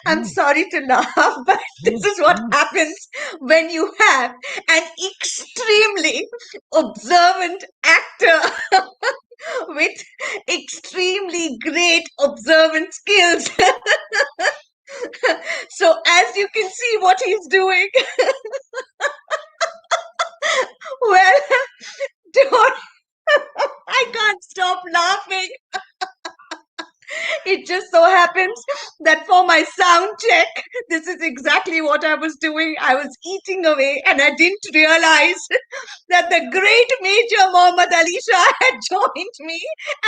I'm sorry to laugh, but this is what happens when you have an extremely observant actor with extremely great observant skills. So, as you can see, what he's doing, well, don't, I can't stop laughing. It just so happens that for my sound check, this is exactly what I was doing. I was eating away and I didn't realize that the great Major Mohammed Ali Shah had joined me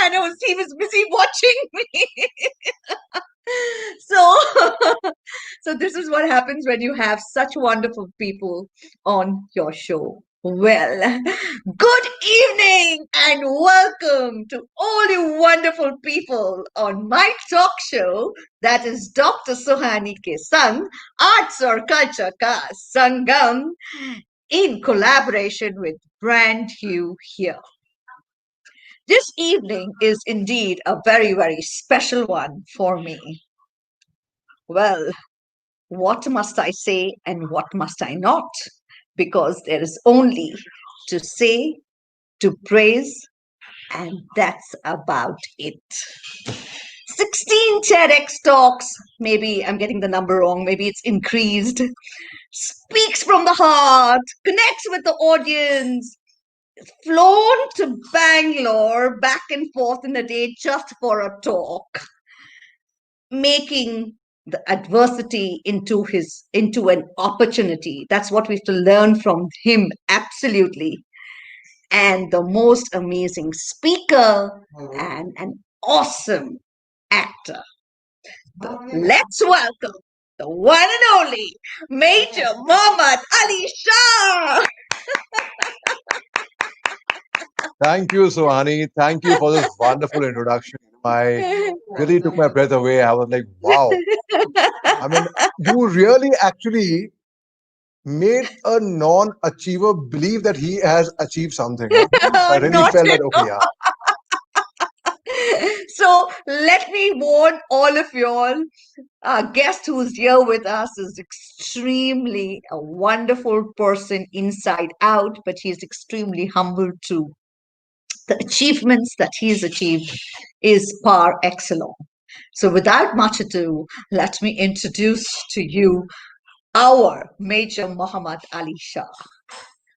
and he was busy watching me. So, so this is what happens when you have such wonderful people on your show. Well, good evening and welcome to all you wonderful people on my talk show that is Dr.Suhani ke Sang, Arts or Culture ka Sangam, in collaboration with Brand You Here. This evening is indeed a very, very special one for me. Well, what must I say and what must I not? Because there is only to say, to praise, and that's about it. 16 TEDx talks, maybe I'm getting the number wrong, maybe it's increased, speaks from the heart, connects with the audience, flown to Bangalore back and forth in a day just for a talk, making the adversity into an opportunity. That's what we have to learn from him, absolutely. And the most amazing speaker and an awesome actor. Let's welcome the one and only Major Mohammed Ali Shah. Thank you, Suhani. Thank you for this wonderful introduction. I really took my breath away. I was like, wow. I mean, you really actually made a non-achiever believe that he has achieved something. Huh? I really Not felt at that, okay, all. yeah. So let me warn all of you all. Our guest who's here with us is extremely a wonderful person inside out, but he's extremely humble too. The achievements that he's achieved is par excellence. So without much ado, let me introduce to you our Major Muhammad Ali Shah,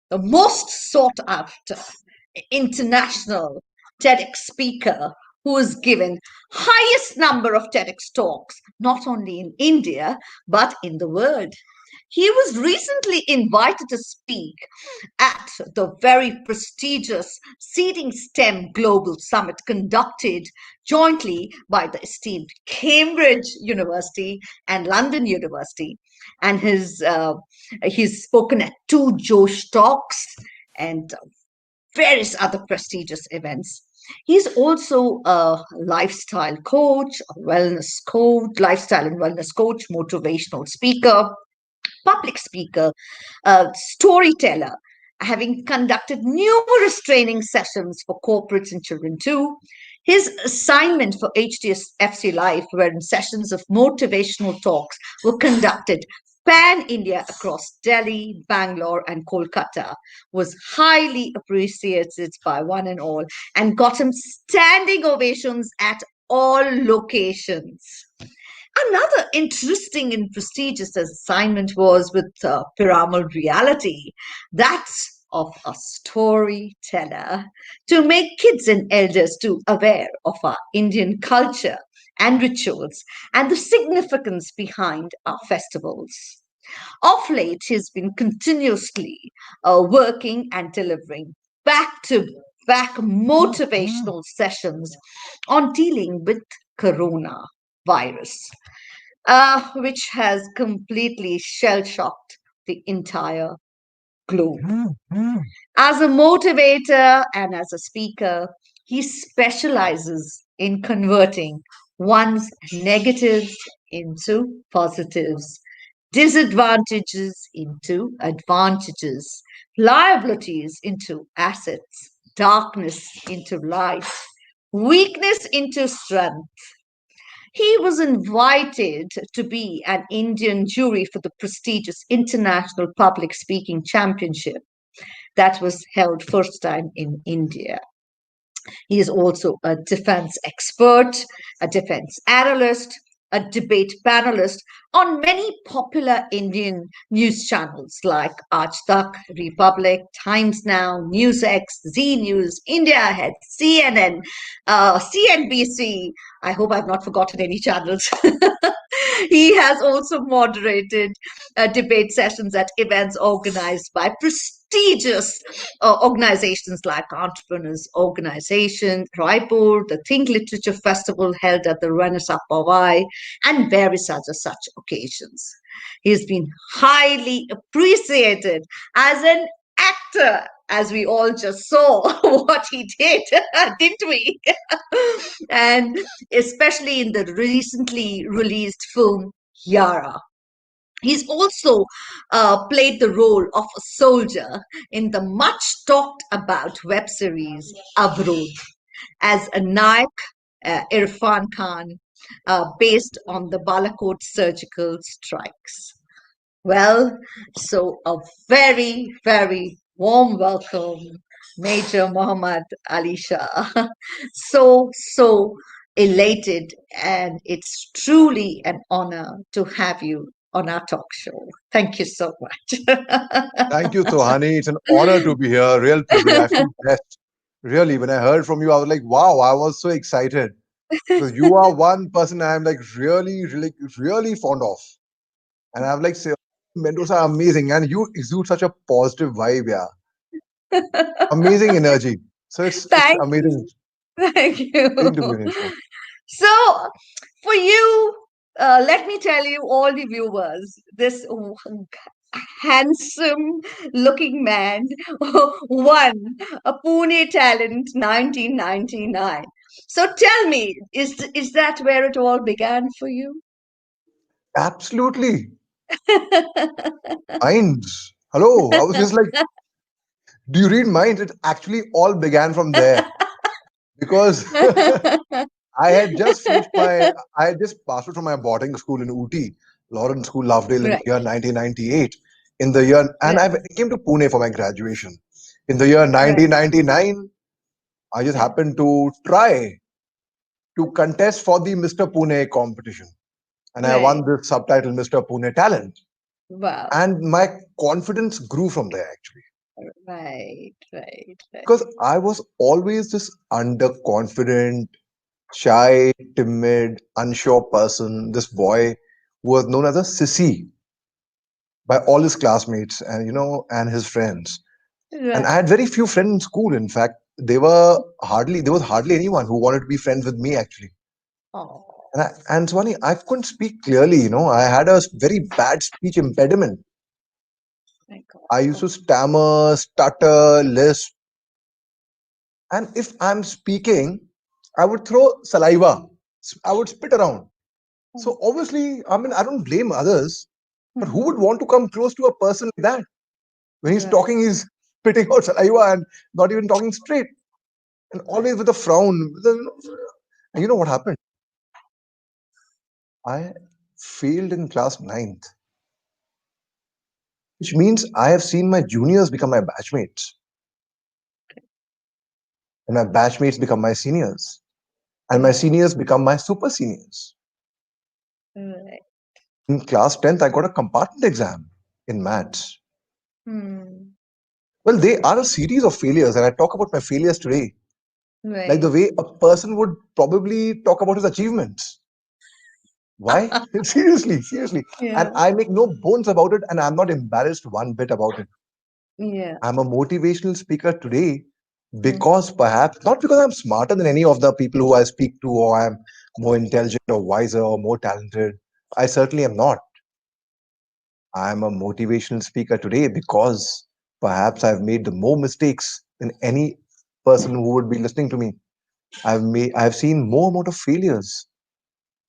the most sought after international TEDx speaker who has given highest number of TEDx talks, not only in India, but in the world. He was recently invited to speak at the very prestigious Seeding STEM Global Summit conducted jointly by the esteemed Cambridge University and London University. And he's spoken at two Josh talks and various other prestigious events. He's also a lifestyle coach, a wellness coach, lifestyle and wellness coach, motivational speaker, public speaker, storyteller, having conducted numerous training sessions for corporates and children too. His assignment for HDFC Life, wherein sessions of motivational talks were conducted pan India across Delhi, Bangalore, and Kolkata, was highly appreciated by one and all and got him standing ovations at all locations. Another interesting and prestigious assignment was with Piramal Reality. That's of a storyteller to make kids and elders too aware of our Indian culture and rituals and the significance behind our festivals. Of late, he's been continuously working and delivering back to back motivational sessions on dealing with coronavirus, which has completely shell shocked the entire globe. As a motivator and as a speaker, he specializes in converting one's negatives into positives, disadvantages into advantages, liabilities into assets, darkness into light, weakness into strength. He was invited to be an Indian jury for the prestigious International Public Speaking Championship that was held first time in India. He is also a defense expert, a defense analyst, a debate panelist on many popular Indian news channels like Aaj Tak, Republic, Times Now, NewsX, Z News, India Ahead, CNN, CNBC. I hope I've not forgotten any channels. He has also moderated debate sessions at events organized by prestigious organizations like Entrepreneurs Organization, Raipur, the Think Literature Festival held at the Renaissance Powai, and various other such occasions. He has been highly appreciated as an actor, as we all just saw what he did, didn't we? And especially in the recently released film Yara. He's also played the role of a soldier in the much talked about web series Avrod as a Nayak Irfan Khan, based on the Balakot surgical strikes. Well, so a very, very warm welcome, Major Muhammad Ali Shah. So elated, and it's truly an honor to have you on our talk show. Thank you so much. Thank you, Sohani. It's an honor to be here. Real privilege. I feel blessed. Really, when I heard from you, I was like, wow, I was so excited. Because you are one person I'm like really fond of. And I'm like, say, mentors are amazing. And you exude such a positive vibe, yeah. Amazing energy. So it's Thank amazing you. Thank thing to be you. in your show. So, for you, let me tell you, all the viewers, this handsome looking man won a Pune Talent 1999. So, tell me, is that where it all began for you? Absolutely. Minds. Hello. I was just like, do you read minds? It actually all began from there. Because I had just passed out from my boarding school in Ooty, Lawrence School, Lovedale, in Right, the year 1998. In the year, and right, I came to Pune for my graduation. In the year right, 1999, I just right, happened to try to contest for the Mr. Pune competition. And I right. won this subtitle, Mr. Pune Talent. Wow. And my confidence grew from there, actually. Right, right, Because right. I was always this underconfident, shy, timid, unsure person, this boy who was known as a sissy by all his classmates and and his friends. And I Right. had very few friends in school. In fact, there was hardly anyone who wanted to be friends with me actually. Oh, And Swani, I couldn't speak clearly. I had a very bad speech impediment. my God. I used Oh, to stammer, stutter, lisp, and if I'm speaking, I would throw saliva. I would spit around. oh, So obviously, I mean, I don't blame others, but who would mhm. want to come close to a person like that? When he's Right. talking, he's spitting out saliva and not even talking straight, and Right. always with a frown. And you know what happened? I failed in class ninth, which means I have seen my juniors become my batchmates, and my batchmates become my seniors, and my Right. seniors become my super seniors. Right. In class 10th, I got a compartment exam in maths. Hmm. Well, they are a series of failures, and I talk about my failures today like the Right. way a person would probably talk about his achievements. Why? Seriously, seriously. And Yeah. I make no bones about it, and I'm not embarrassed one bit about it. Yeah. I'm a motivational speaker today Mhm. because perhaps not because I'm smarter than any of the people who I speak to, or I'm more intelligent or wiser or more talented. I certainly am not. I'm a motivational speaker today because perhaps I've made the more mistakes than any person who would be listening to me. I've seen more amount of failures,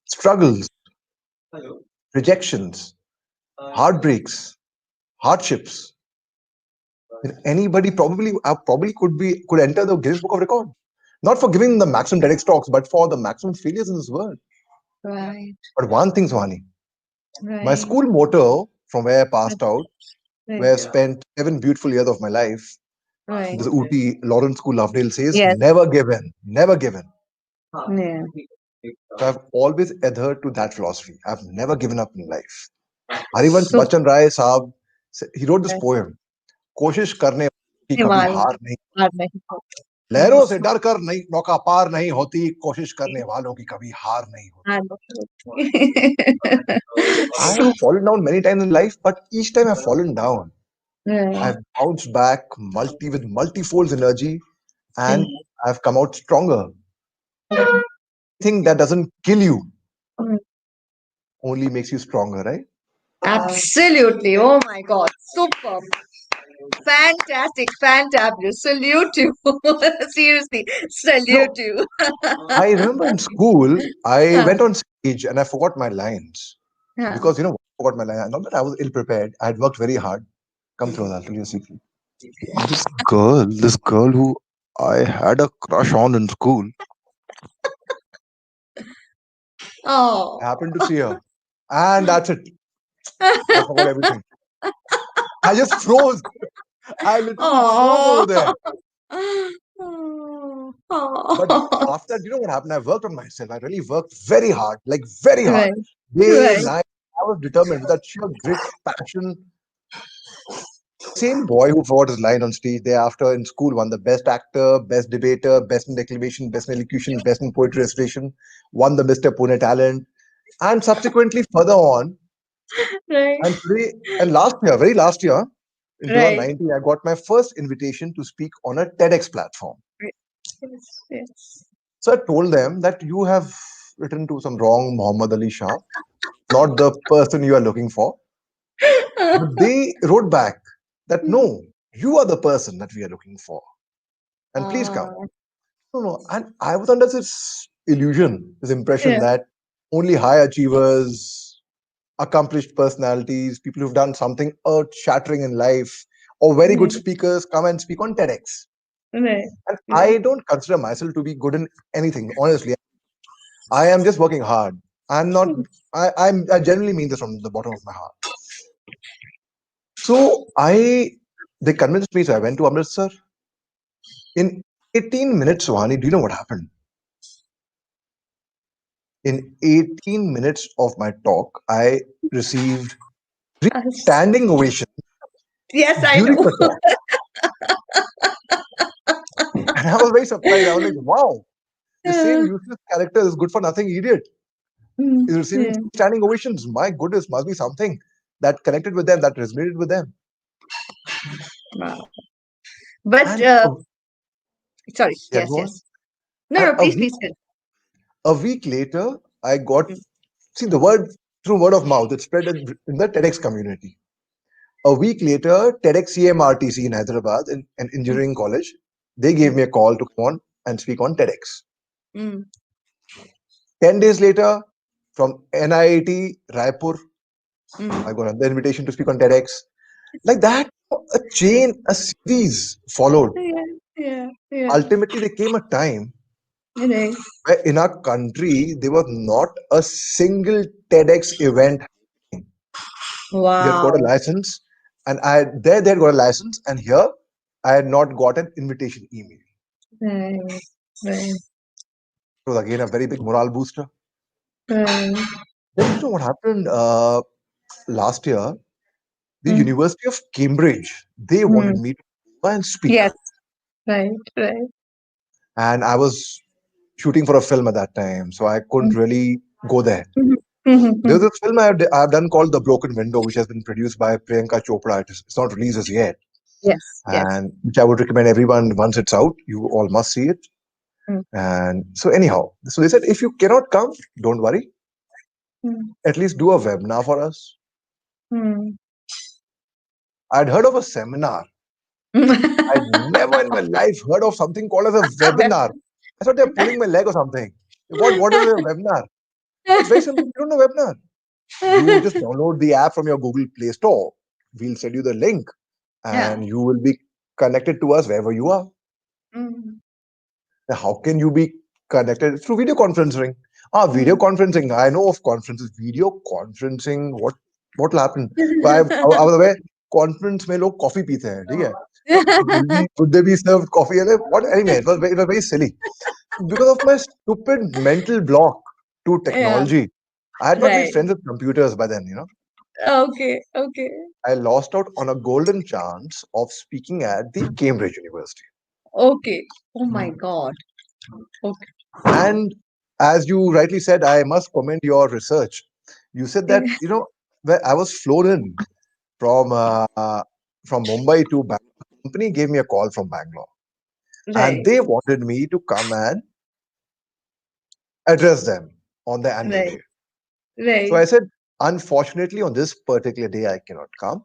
struggles, rejections, heartbreaks, hardships. And anybody probably could enter the Guinness Book of Record. Not for giving the maximum TEDx talks, but for the maximum failures in this world. Right. But one thing, Swani, my Right. school motto from where I passed out, where Right. I spent 7 beautiful years of my life, Right. this Ooty Lawrence School, Lovedale says, Yes. never give in, never give in. Yeah. So I've always adhered to that philosophy. I've never given up in life. Harivansh So Bachchan Rai Saab, he wrote this right. poem, कोशिश करने की कभी Himal. हार नहीं, Hard nahi ho. लहरों से डर कर नहीं नौका पार नहीं होती, कोशिश करने वालों की कभी हार नहीं होती. Hard nahi So I have ho. fallen down many times in life, but each time I've fallen down, Right. I've bounced back with multifold energy, Right. and I've come out stronger. Anything that doesn't kill you Mm. only makes you stronger, right? Absolutely. Oh my God. Superb. Fantastic. Fantabulous. Salute you. Seriously. You know, Salute you. I remember in school, I Huh. went on stage and I forgot my lines Huh. because I forgot my line. Not that I was ill prepared. I had worked very hard. Come through, I'll tell you a secret. This girl who I had a crush on in school, I Oh. happened to see her, and that's it. I forgot everything. I just froze. I literally froze over there. Oh. But Oh. after that, you know what happened? I worked on myself. I really worked very hard, like very hard. Right. Day, Right. night. I was determined with that sheer grit, passion. Same boy who forgot his line on stage thereafter in school won the best actor, best debater, best in declamation, best in elocution, best in poetry recitation, won the Mr. Pune talent. And subsequently, further on, Right. and today, and last year, very last year, in Right. 2019, I got my first invitation to speak on a TEDx platform. Right. Yes. Yes. So I told them that you have written to some wrong Muhammad Ali Shah, not the person you are looking for. But they wrote back that no, you are the person that we are looking for. And please come. Ah, No, no. And I was under this illusion, this impression yeah. that only high achievers, accomplished personalities, people who've done something earth shattering in life, or very good Right. speakers come and speak on TEDx. Right. And Right. I don't consider myself to be good in anything, honestly. I am just working hard. I'm not, I genuinely mean this from the bottom of my heart. So they convinced me. So I went to Amritsar. In 18 minutes, Suhani, do you know what happened? In 18 minutes of my talk, I received Us. standing ovation Yes, I during know. the talk. And I was very surprised. I was like, wow, the same Yeah. useless character, this good for nothing idiot, Mm, is receiving yeah. standing ovations. My goodness, must be something that connected with them, that resonated with them. Wow. But And sorry. yeah, Yes. go on. Yes. No. And No. Please. Please. a week later, I got, Continue. see, the word, through word of mouth, it spread in the TEDx community. A week later, TEDx CMRTC in Hyderabad, in an Mm, engineering college, they gave mm, me a call to come on and speak on TEDx. mm, 10 days later, from NIIT Raipur, mm. I got another invitation to speak on TEDx. Like that, a chain, a series followed. Yeah. Yeah. Yeah. Ultimately, there came a time Right. where in our country, there was not a single TEDx event. You had got a Wow. license, and I there they had got a license, and here I had not got an invitation email. Right. Right. It was again a very big morale booster. Right. Then you know what happened last year? The Mm, University of Cambridge, they wanted mm. me to go and speak, Yes. Right. Right. and I was shooting for a film at that time, so I couldn't Mm, really go there. mhm, mhm, There's mhm. this film I've done called The Broken Window, which has been produced by Priyanka Chopra. It's not released as yet, Yes. Yes. and which I would recommend everyone once it's out. You all must see it. Mm, And so anyhow, so they said if you cannot come, don't worry. mm, At least do a webinar for us. mm. I'd heard of a seminar. I'd never in my life heard of something called as a webinar. I thought they're pulling my leg or something. What is a webinar? It's very simple. You don't know webinar. You just download the app from your Google Play Store. We'll send you the link, Yeah. and you will be connected to us wherever you are. Mm. Now, how can you be connected through video conferencing? Ah, video Mm. conferencing. I know of conferences. Video conferencing. What will happen? I was aware conference में लोग coffee पीते हैं, ठीक है? Would they be served coffee? What? Anyway, it was very silly because of my stupid mental block to Yeah, technology. I had not made right. friends with computers by then. Okay, okay. I lost out on a golden chance of speaking at the Cambridge University. Okay. Oh my God. Okay. And as you rightly said, I must commend your research. You said that where I was flown in from from Mumbai to Bangalore. Company gave me a call from Bangalore, and Right, they wanted me to come and address them on the annual right, day. So right, I said, unfortunately, on this particular day, I cannot come.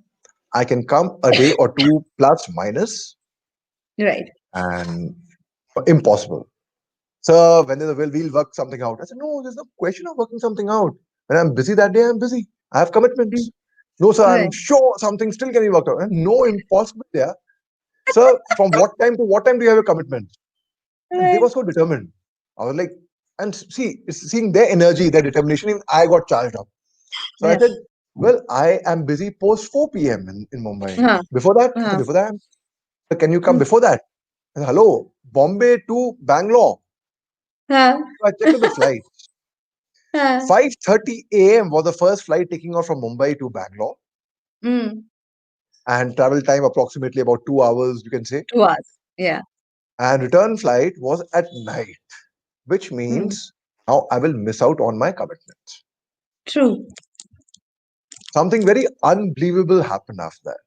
I can come a day or two plus minus, right. and impossible. Sir, when there's a we'll work something out. I said, no, there's no question of working something out. When I'm busy that day, I'm busy. I have Mm. commitments. No, sir, I'm Right, sure something still can be worked out. And no, impossible there. Sir, from what time to what time do you have a commitment? And they right. were so determined. I was like, and see, seeing their energy, their determination, even I got charged up. So I Yes. said, well, I am busy post 4 p.m. In Mumbai. Huh, Before that, I said, huh, before that, "Sir, can you come mm, before that?" I said, hello, Bombay to Bangalore. huh, So I checked the flight. huh. 5:30 a.m. was the first flight taking off from Mumbai to Bangalore, Mm. and travel time approximately about 2 hours, you can say. To us. Yeah. And return flight was at night, which Mm. means now I will miss out on my commitments. True. Something very unbelievable happened after that.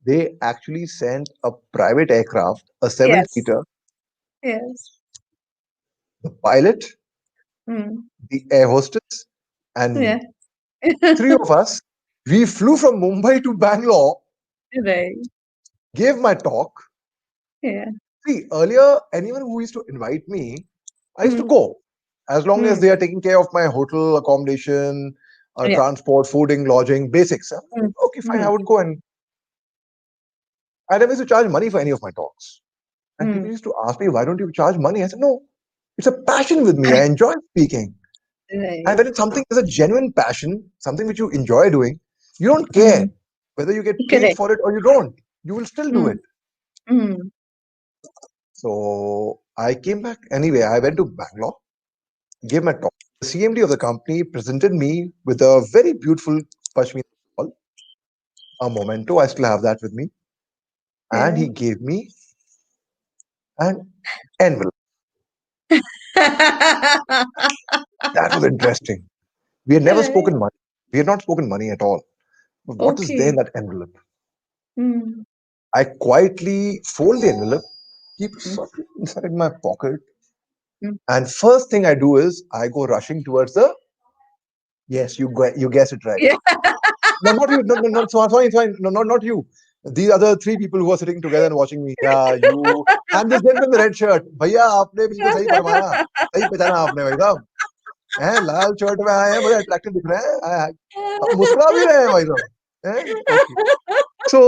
They actually sent a private aircraft, a seven Yes. seater, Yes. the pilot, Mm. the air hostess, Yeah. and three of us. We flew from Mumbai to Bangalore, Right. gave my talk. Yeah. See, earlier, anyone who used to invite me, I used to Mm. go as long as Mm. they are taking care of my hotel accommodation, Yeah. transport, fooding, lodging, basics. I'm like, Mm. okay, fine, I Mm. would go. And I never used to charge money for any of my talks. And people Mm. used to ask me, why don't you charge money? I said, no, it's a passion with me. I enjoy speaking. And Right. when it's something is a genuine passion, something which you enjoy doing, you don't care Mm. whether you get paid Correct. for it or you don't. You will still do Mm. it. Mm. So I came back anyway. I went to Bangalore, gave my talk. The CMD of the company presented me with a very beautiful Pashmina shawl, a memento. I still have that with me. And Yeah. he gave me an envelope. That was interesting. We had never Right. spoken money. We had not spoken money at all. But what is there in Okay. that envelope? Mm. I quietly fold the envelope, keep it Mm. softly inside my pocket, Mm. and first thing I do is I go rushing towards the yes, you guess it right. Yeah. No, not you. No, no, no. Sorry. No, not you. These other three people who are sitting together and watching me. Yeah, you and this gentleman in the red shirt. भैया आपने बिल्कुल सही फरमाया. सही पहचाना आपने भाई साहब. हैं लाल शर्ट में आए हैं बड़े अट्रैक्टिव दिख रहे हैं. मुस्कुरा भी रहे हैं भाई साहब. हैं ओके. So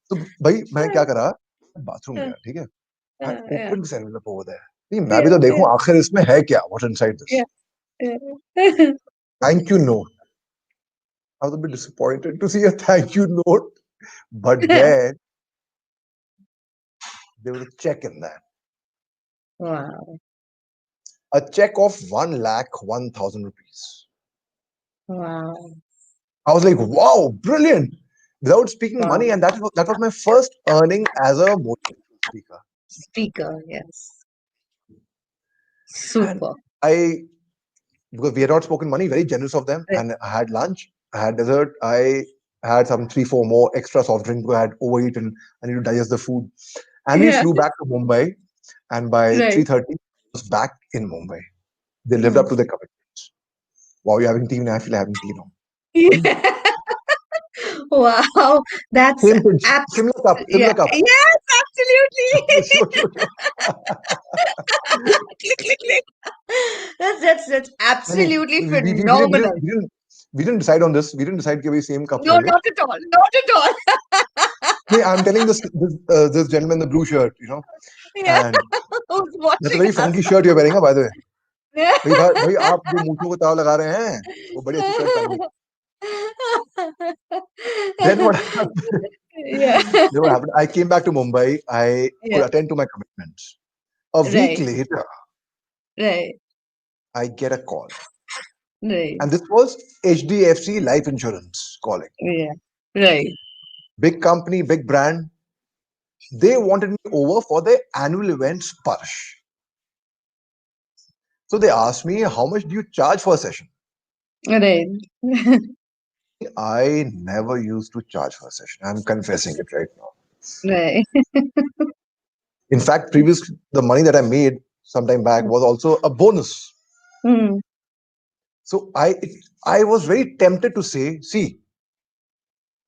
तो भाई मैं क्या करा बाथरूम गया ठीक है. I Yeah. opened this envelope over there. नहीं मैं भी Yeah. तो Yeah. देखूं आखिर इसमें है क्या. What's inside this? Yeah. Yeah. Thank you note. I was a bit disappointed to see a thank you note, but then there was a check in that. Wow. A check of 1,01,000 rupees. Wow. I was like, wow, brilliant. Without speaking Wow. money, and that was my first earning as a motivational speaker. Speaker. Yes. And Super. I, because we had not spoken money, very generous of them. Right. And I had lunch, I had dessert, I had some three, four more extra soft drinks because I had overeaten. I need to digest the food. And we Yeah. flew back to Mumbai. And by Right. 3:30, I was back in Mumbai. They lived up Mm. to their commitments. Wow, you're having tea now. I feel having tea now. Yeah. Wow. That's Same pinch, abs. similar Yeah. cup. Yes. Absolutely. Sure. Click. Click. Click. That's I mean, absolutely we didn't, phenomenal. we didn't decide on this. We didn't decide कि भाई same cups No, होंगे. not at all. Not at all. No, I'm telling this gentleman in the blue shirt, Yeah. and Who's that's a watching very us? funky shirt you're wearing, by the way. भाई आप जो मूंछों को ताव लगा रहे हैं वो बड़ी अच्छी शर्ट पहन ली. Then what happened? Yeah. Then what happened? I came back to Mumbai. I Yeah. could attend to my commitments. A week Right. later, Right. I get a call, Right. and this was HDFC Life Insurance calling. Yeah. Right. Big company, big brand. They wanted me over for their annual event Sparsh. So they asked me, how much do you charge for a session? Right. I never used to charge for a session. I'm confessing it right now. Right. In fact, previous the money that I made sometime back was also a bonus. Mm. So I was very tempted to say, see,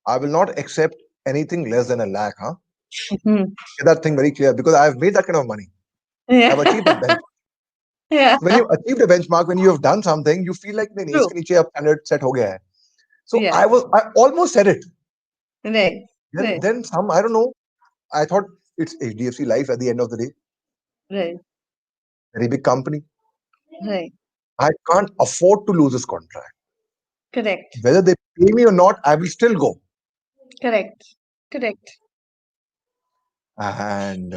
I will not accept anything less than a lakh, huh? Mm. Get that thing very clear because I've made that kind of money. Yeah. I've achieved that benchmark. Yeah. When you've achieved a benchmark, when you have done something, you feel like नहीं True. इसके नीचे अब standard set हो गया है. So Yeah. I almost said it. Right. Then Right. then some I don't know. I thought it's HDFC Life at the end of the day, Right. very big company. Right. I can't afford to lose this contract. Correct. Whether they pay me or not, I will still go. Correct. Correct. And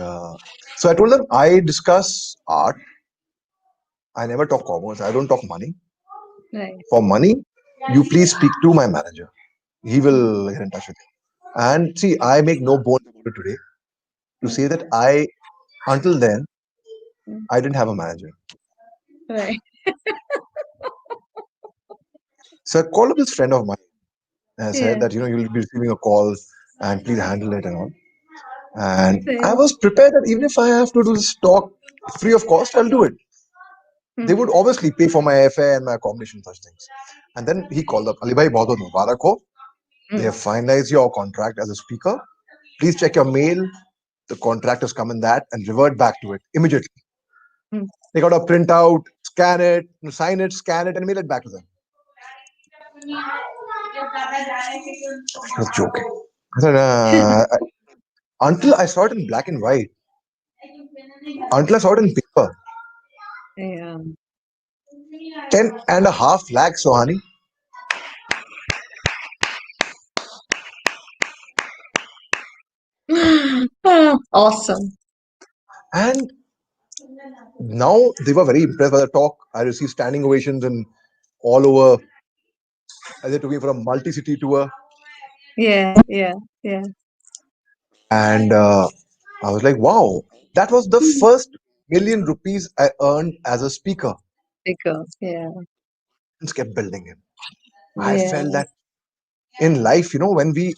so I told them I discuss art. I never talk commerce. I don't talk money. Right. For money, you please speak to my manager. He will get in touch with you. And see, I make no bones about it today to say that until then, Mm. I didn't have a manager. Right. So I called up this friend of mine and I said Yeah. that, you'll be receiving a call and please handle it and all. And I Right. was prepared that even if I have to do this talk free of cost, I'll do it. They Mm. would obviously pay for my airfare and my accommodation, such things. And then he called up, Ali bhai, bahut bahut mubarak ho. They Mm. have finalized your contract as a speaker. Please check your mail. The contract has come in that and revert back to it immediately. Mm. They got a printout, scan it, sign it, scan it, and mail it back to them. I was joking. I said, until I saw it in black and white, until I saw it in paper, Yeah. 10.5 lakhs, Sohani. Awesome. And now they were very impressed by the talk. I received standing ovations and all over. They took me for a multi-city tour, Yeah. Yeah. Yeah. and I was like, "Wow, that was the Mm. first million rupees I earned as a speaker." Bigger. Yeah. And kept building it. I Yeah. felt that in life, when we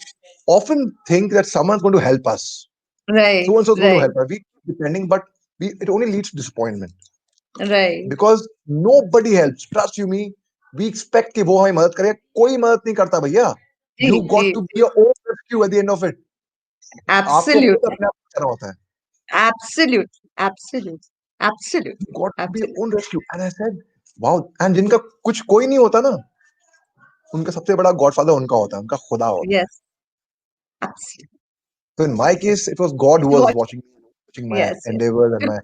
often think that someone's going to help us, Right. so and so is going to Right. help us, we keep depending, but it only leads to disappointment Right. because nobody helps. Trust you me, we expect कि वो हमें मदद करे, कोई मदद नहीं करता भैया. जी. You ji. got to be your own rescue at the end of it. आपको खुद Absolutely. अपने आप करना होता है. Absolutely. Absolutely. You Absolutely. got to be your Absolutely. own rescue. And I said, wow. And जिनका कुछ कोई नहीं होता ना, उनका सबसे बड़ा गॉडफादर उनका होता है, उनका खुदा होता है. Yes. Absolutely. So in my case, it was God who was What? watching my Yes. Yes. endeavors and my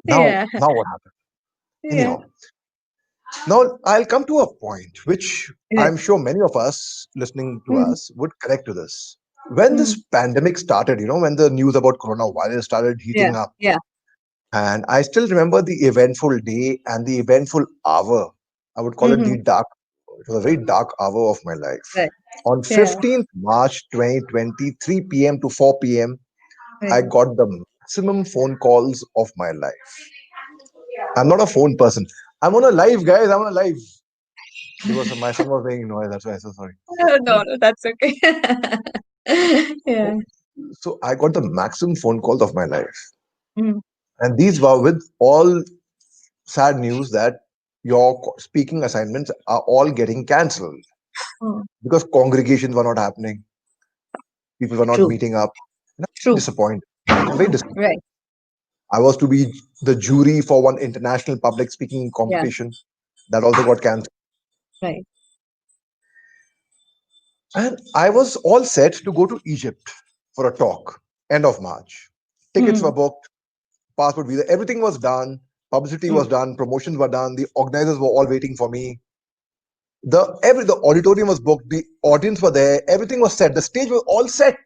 Yeah. now what happened? Yeah. Anyhow, now I'll come to a point which Yeah. I'm sure many of us listening to Mm. us would connect to this. When this Mm. pandemic started, when the news about coronavirus started Yeah. heating up, Yeah. and I still remember the eventful day and the eventful hour. I would call it Mm-hmm. the dark. It was a very dark hour of my life. Right. On Yeah. 15th March 2020, 3 p.m. to 4 p.m., I Right. got the maximum phone calls of my life. I'm not a phone person. I'm on a live, guys. I'm on a live. There was my son was making noise. That's why I'm so sorry. No, no, that's okay. Yeah. So, so I got the maximum phone calls of my life, Mm. and these were with all sad news that your speaking assignments are all getting cancelled Mm. because congregations were not happening, people were not True. meeting up. And I'm True. disappointed. I'm very disappointed. Right. I was to be the jury for one international public speaking Yeah. competition that also got cancelled. Right. And I was all set to go to Egypt for a talk, end of March. Tickets were Mm. booked, passport visa, everything was done. Publicity Mm. was done, promotions were done, the organizers were all waiting for me. The auditorium was booked, the audience were there, everything was set, the stage was all set.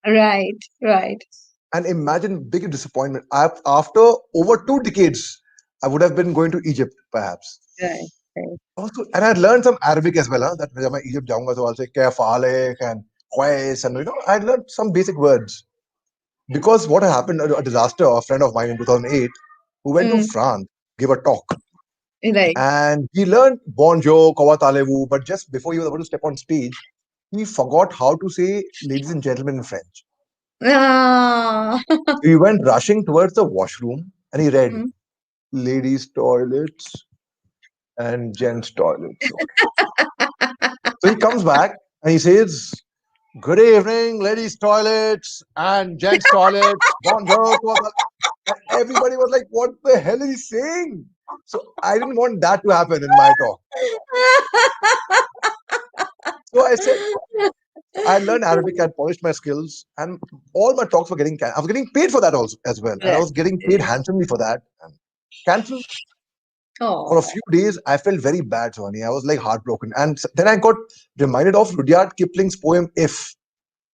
Right, right, And imagine big disappointment. After over 2 decades, I would have been going to Egypt, perhaps. right, right. Also, and I learned some Arabic as well. Huh? That when I Egypt jaunga, so I'll say kaya falik and kwais, and I learned some basic words. Because what happened, a disaster, a friend of mine in 2008, who went to Mm, France, gave a talk, right. and he learned bonjour, kawa talevu, but just before he was about to step on stage, he forgot how to say ladies and gentlemen in French. Ah. So he went rushing towards the washroom and he read Mm. ladies' toilets and gents' toilets. Okay. So he comes back and he says, good evening, ladies' toilets and gents' toilets. Bonjour. And everybody was like, what the hell is he saying? So I didn't want that to happen in my talk. So I said, I learned Arabic, I polished my skills, and all my talks were getting I was getting paid for that also as well. And I Right. was getting paid handsomely for that. And cancelled. For a Oh, few days, I felt very bad, Sohani. I was like heartbroken. And then I got reminded of Rudyard Kipling's poem If,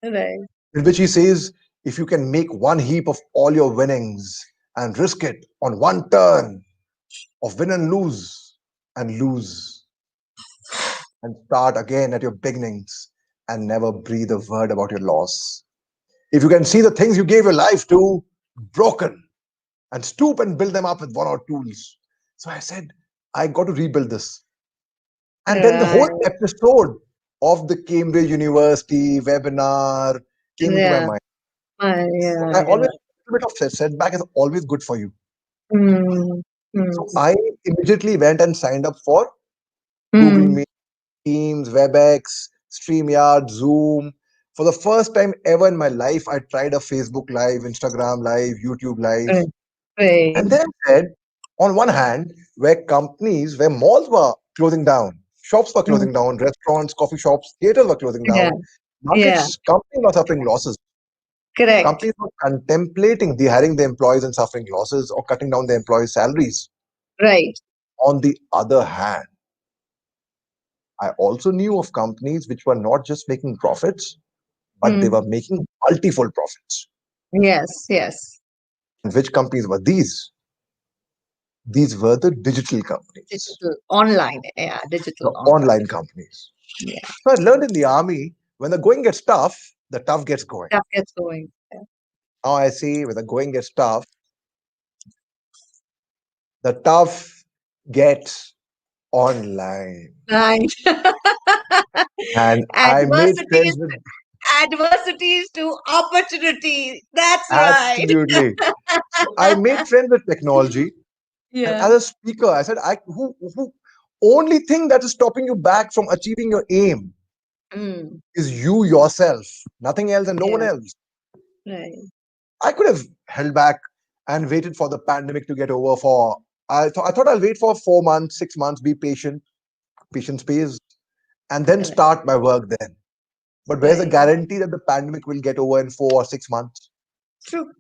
right. in which he says, if you can make one heap of all your winnings and risk it on one turn of win and lose, and start again at your beginnings and never breathe a word about your loss. If you can see the things you gave your life to broken and stoop and build them up with one or tools. So I said, I got to rebuild this. And then the whole Right. episode of the Cambridge University webinar came into my Yeah. mind. Yeah. I Yeah. always, a bit of setback is always good for you. Mm, So mm, I immediately went and signed up for Google mm. Meet, Teams, WebEx, StreamYard, Zoom. For the first time ever in my life, I tried a Facebook Live, Instagram Live, YouTube Live. Right. Right. And then said, on one hand, where malls were closing down, shops were Mm. closing down, restaurants, coffee shops, theaters were closing Yeah. down, Yeah. companies were suffering losses. Correct. Companies were contemplating dehiring their employees and suffering losses or cutting down their employees' salaries. Right. On the other hand, I also knew of companies which were not just making profits, but they Mm. were making multifold profits. Yes. Yes. And which companies were these? These were the digital companies, Digital online. Yeah. the Digital online. online companies. Yeah. So I learned in the army when the going gets tough, the tough gets going. That gets going. Yeah. Now I see when the going gets tough, the tough gets online. Right. And I made friends Adversities, with adversities to opportunity. That's right. absolutely. So I made friends with technology. And Yeah. as a speaker, I said, who only thing that is stopping you back from achieving your aim Mm. is you yourself, nothing else and no one Yeah. else. Right. I could have held back and waited for the pandemic to get over for I thought I'll wait for 4 months, 6 months, be patient, patience pays, and then Correct. start my work then. But where's the Right. guarantee that the pandemic will get over in 4 or 6 months? True.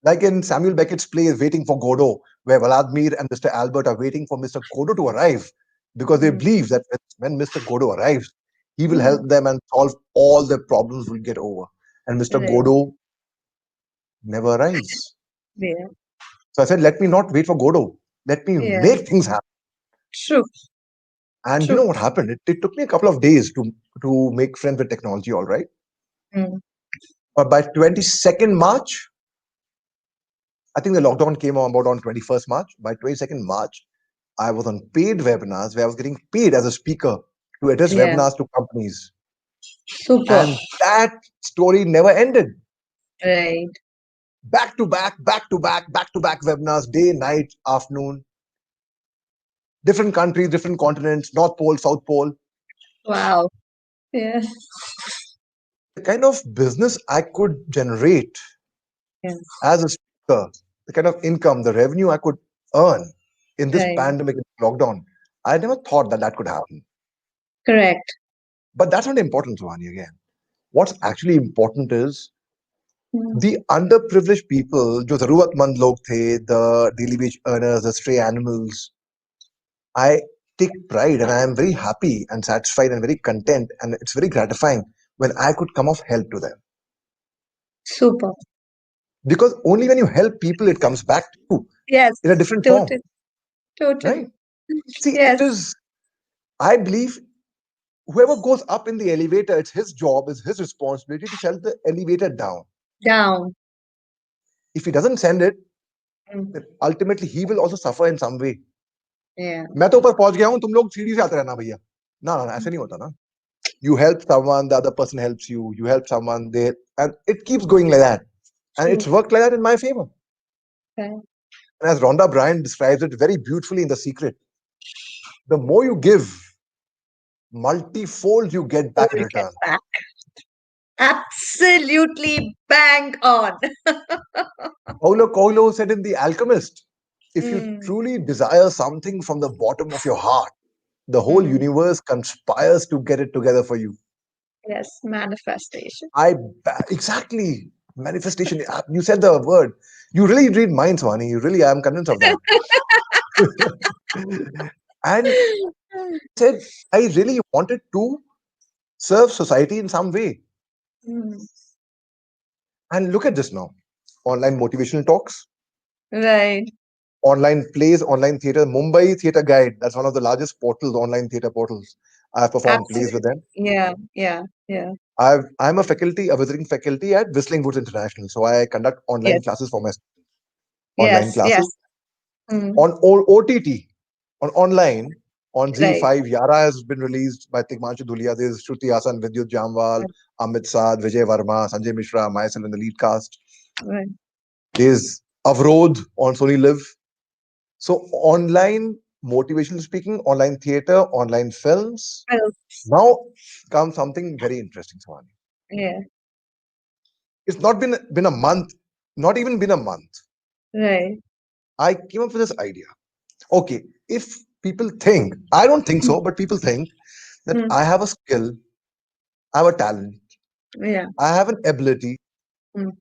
Like in Samuel Beckett's play Waiting for Godot, where Vladimir and Mr. Albert are waiting for Mr. Godot to arrive because they Mm. believe that when Mr. Godot arrives, he will Mm. help them and solve all their problems will get over. And Mr. Right. Godot never arrives. Yeah. So I said, let me not wait for Godot. Let me Yeah. make things happen. True. And you know True. what happened? It took me a couple of days to make friends with technology, all right. Mm. But by 22nd March, I think the lockdown came on about on 21st March. By 22nd March, I was on paid webinars where I was getting paid as a speaker to address Yeah. webinars to companies. Super. And that story never ended. Right. Back to back, back to back, back to back webinars, day, night, afternoon, different countries, different continents, North Pole, South Pole. Wow. Yeah. The kind of business I could generate Yeah. as a speaker, the kind of income, the revenue I could earn in this Right. pandemic lockdown, I never thought that that could happen. Correct. But that's not important, Suhani, again. What's actually important is Mm. The underprivileged people, जो जरूरतमंद लोग थे, the daily wage earners, the stray animals, I take pride and I am very happy and satisfied and very content, and it's very gratifying when I could come of help to them. Super. Because only when you help people, it comes back to you Yes, in a different form, totally, totally. right? See, it Yes, is, I believe, whoever goes up in the elevator, it's his job, it's his responsibility to send the elevator down. down. If he doesn't send it, Mm. then ultimately he will also suffer in some way. Yeah. मैं तो ऊपर पहुंच गया हूं, तुम लोग सीढ़ी से आते रहना भैया. ना ना ना, ऐसे नहीं होता ना. You help someone, the other person helps you. You help someone, they, and it keeps going like that. And it's True. worked like that in my favor. Right. And as Rhonda Byrne describes it very beautifully in The Secret, the more you give, multifold you get So back in you get return. back. Absolutely bang on. Paulo Coelho said in The Alchemist, if you Mm. truly desire something from the bottom of your heart, the whole Mm. universe conspires to get it together for you. Yes, manifestation. Exactly, manifestation. You said the word. You really read minds, Vani. You really, I'm convinced of that. And said, I really wanted to serve society in some way. Mm. And look at this now. Online motivational talks, Right. online plays, online theater. Mumbai Theatre Guide, that's one of the largest portals, online theater portals. I've performed plays with Absolutely. them. Yeah, yeah, yeah. I'm a visiting faculty at Whistling Woods International. So I conduct online Yes, classes for my online yes, classes yes. Mm. on OTT, on online, on Right, Z5. Yara has been released by Tigmanshu Dhulia. There's Shruti Hasan, Vidyut Jamwal, right, Amit Saad, Vijay Varma, Sanjay Mishra, myself in the lead cast. right. There's Avrod on Sony Live. So online motivational speaking, online theater, online films. Well, Now comes something very interesting, Swani. yeah, It's not been a month, not even been a month. right. I came up with this idea. Okay, if people think, I don't think Mm. so, but people think that Mm. I have a skill, I have a talent, Yeah. I have an ability, Mm.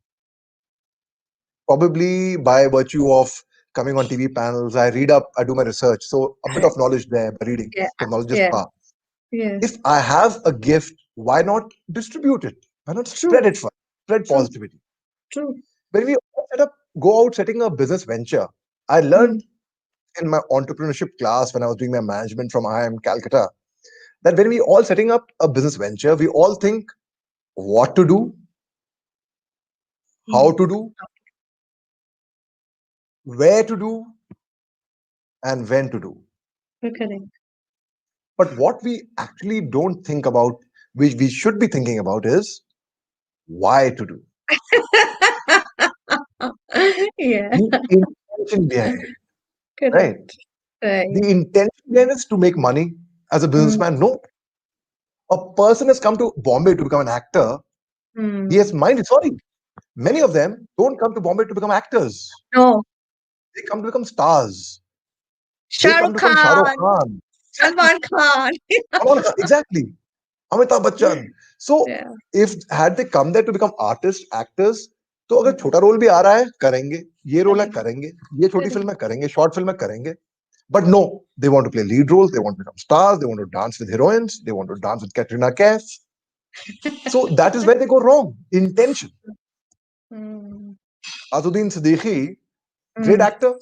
probably by virtue of coming on TV panels, I read up, I do my research. So a bit Right. of knowledge there by reading, Yeah, because knowledge is yeah, power. yeah. If I have a gift, why not distribute it? Why not spread True, it first? Spread true, positivity. true. When we all go out setting a business venture, I Mm. learned in my entrepreneurship class when I was doing my management from IIM Calcutta that when we all setting up a business venture, we all think what to do, how Mm. to do, where to do, and when to do. Correct. But what we actually don't think about, which we should be thinking about, is why to do. Yeah, The intention behind it, right? correct. Right. The intention behind is to make money as a Mm. businessman. No, a person has come to Bombay to become an actor. He has Mm. mind. Sorry, many of them don't come to Bombay to become actors. No, They come to become stars. They Shah come Rukh to become Shah Rukh Khan, Khan. Exactly. Salman Khan. Exactly. Amitabh Bachchan. So Yeah, if had they come there to become artists, actors, तो अगर mm. छोटा role भी आ रहा है करेंगे, ये role है Correct, करेंगे, ये छोटी correct. फिल्म है करेंगे, शॉर्ट फिल्म है करेंगे. But no, they want to play lead roles, they want to become stars, they want to dance with heroines, they want to dance with Katrina Kaif. So that is where they go wrong. Intention. Mm. Azuddin Siddiqui, great Mm. actor,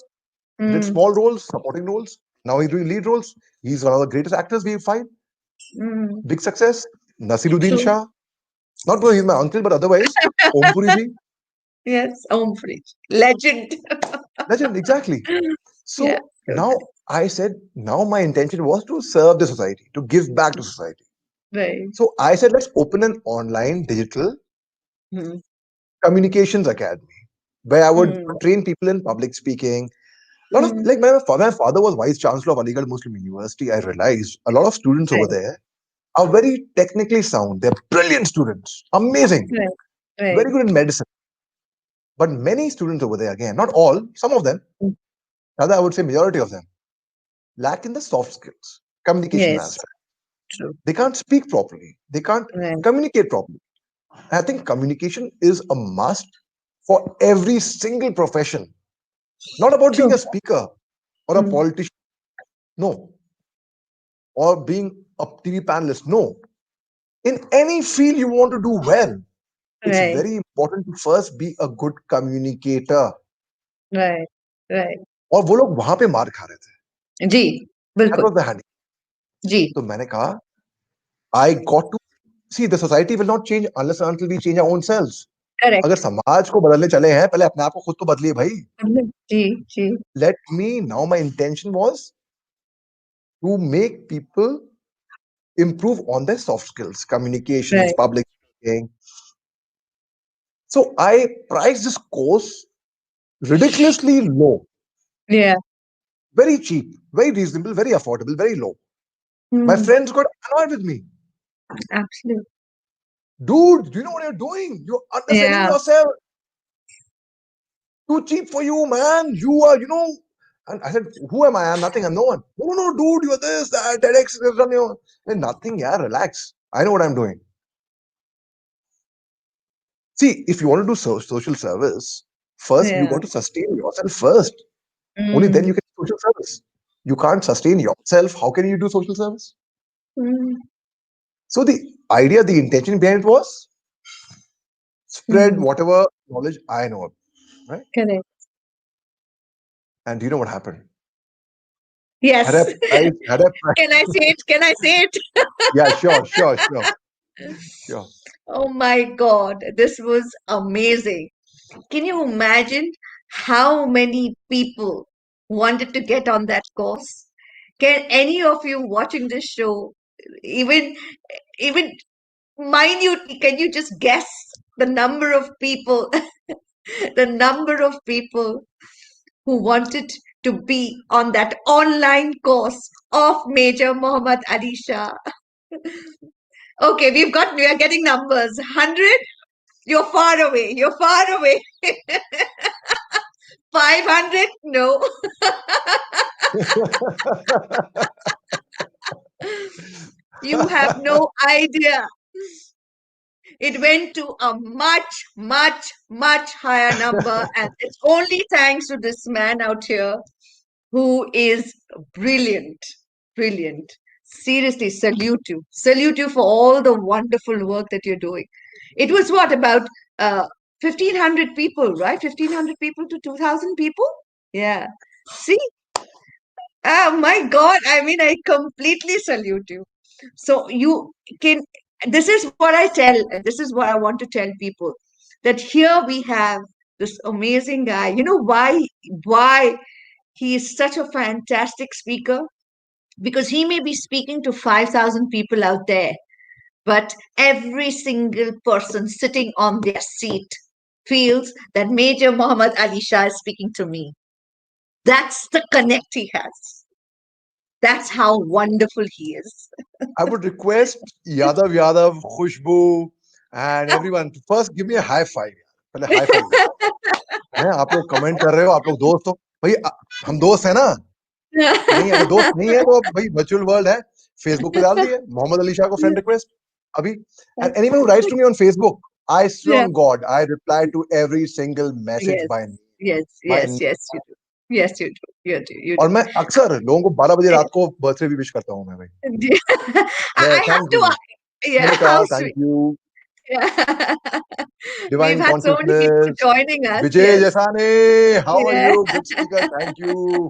did Mm. small roles, supporting roles. Now he's doing lead roles. He's one of the greatest actors we find. Mm. Big success. Nasiruddin True. Shah, not because he's my uncle, but otherwise, Om Puri ji, Yes, Omfrey. Legend. legend, exactly. Yeah, So now totally. I said, now my intention was to serve the society, to give back to society. Right. So I said, let's open an online digital Mm. communications academy where I would Mm. train people in public speaking. A lot of, Mm. like my father was vice chancellor of Aligarh Muslim University. I realized a lot of students over Right, there are very technically sound. They're brilliant students, amazing, right, right. very good in medicine. But many students over there, again, not all, some of them, Mm. rather I would say majority of them, lack in the soft skills, communication Yes, aspect. true. They can't speak properly. They can't Right. communicate properly. And I think communication is a must for every single profession. Not about being True. a speaker or a Mm. politician, no, or being a TV panelist, no. In any field you want to do well, it's Right, very important to first be a good communicator. right, right. और वो लोग वहां पे मार खा रहे थे. जी, That बिल्कुल, was the handy. जी, तो मैंने कहा, I got to see the society will not change unless and until we change our own selves. अगर करेक्ट। समाज को बदलने चले हैं, पहले अपने आप को खुद तो बदलिए भाई. जी, जी, Let me now. My intention was to make people improve on their soft skills, communications, right, public speaking. So I priced this course ridiculously low, या, very cheap, very reasonable, very affordable, very low. My hmm, friends got annoyed with me. Absolute, Dude, do you know what you're doing? You're underselling या, yourself. Too cheap for you, man. You are, you know. And I said, who am I? I'm nothing. I'm no one. No, no, no, dude, you're this, that, TEDx, nothing, yeah, relax. I know what I'm doing. See, if you want to do social service, first you या, got to sustain yourself first. Only then you hmm, can do social service. You can't sustain yourself. How can you do social service? Hmm, So the idea, the intention behind it was spread hmm, whatever knowledge I know, right? Correct, And do you know what happened? Had I yes, priced, had I priced, can I से it, can I से it? yeah, sure, sure, sure, sure. Oh my God, this was amazing. Can you imagine how many people wanted to get on that course? Can any of you watching this show, even even minutely, can you just guess the number of people, the number of people who wanted to be on that online course of Major Muhammad Ali Shah? Okay, we are getting numbers. 100? You're far away. You're far away. 500? No. You have no idea. It went to a much, much, much higher number, and it's only thanks to this man out here who is brilliant. Brilliant. Seriously, salute you for all the wonderful work that you're doing. It was what, about 1,500 people, right? 1,500 people to 2,000 people? Yeah. See, oh my God. I mean, I completely salute you. So you can, this is what I tell, this is what I want to tell people, that here we have this amazing guy. You know why he is such a fantastic speaker? Because he may be speaking to 5,000 people out there, but every single person sitting on their seat feels that Major Muhammad Ali Shah is speaking to me. That's the connect he has. That's how wonderful he is. I would request Yadav, Khushbu, and everyone to first give me a high five. पहले high five दे दो. हैं, आप लोग comment कर रहे हो, आप लोग दोस्त हो भाई. हम दोस्त हैं ना? नहीं, अगर दोस्त नहीं है तो भाई वर्चुअल वर्ल्ड है. फेसबुक पे डाल दिए मोहम्मद अली शाह को फ्रेंड रिक्वेस्ट अभी. And anyone who writes to me on Facebook, I swear Yeah. on God, I reply to every single message Yes, by name. yes, By yes, name. yes, you do. Yes, you do. You do. You और do. मैं अक्सर लोगों को 12 बजे रात को birthday भी wish करता हूँ मैं भाई. I have thank to. You. Yeah, मैंने how कहा thank sweet. You. Yeah. We've Divine had so many people consciousness. joining us. Vijay Yes. जैसाने, how are Yeah. You? Good speaker, thank you.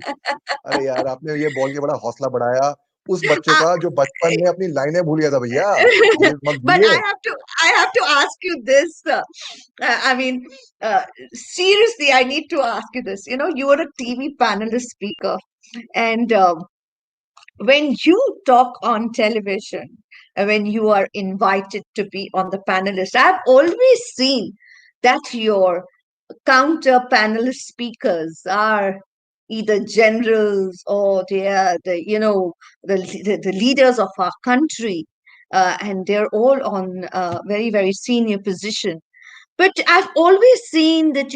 अरे यार, आपने ये बोल के बड़ा हौसला बढ़ाया उस बच्चे Uh, का जो बचपन में अपनी लाइनें भूल गया था भैया. ये मत but भूलिए. I have to ask you this. I mean, seriously, I need to ask you this. You know, you are a TV panelist speaker, and when you talk on television, when you are invited to be on the panelist, I've always seen that your counter panelist speakers are either generals or they are the leaders of our country, and they're all on very very senior position. But I've always seen that,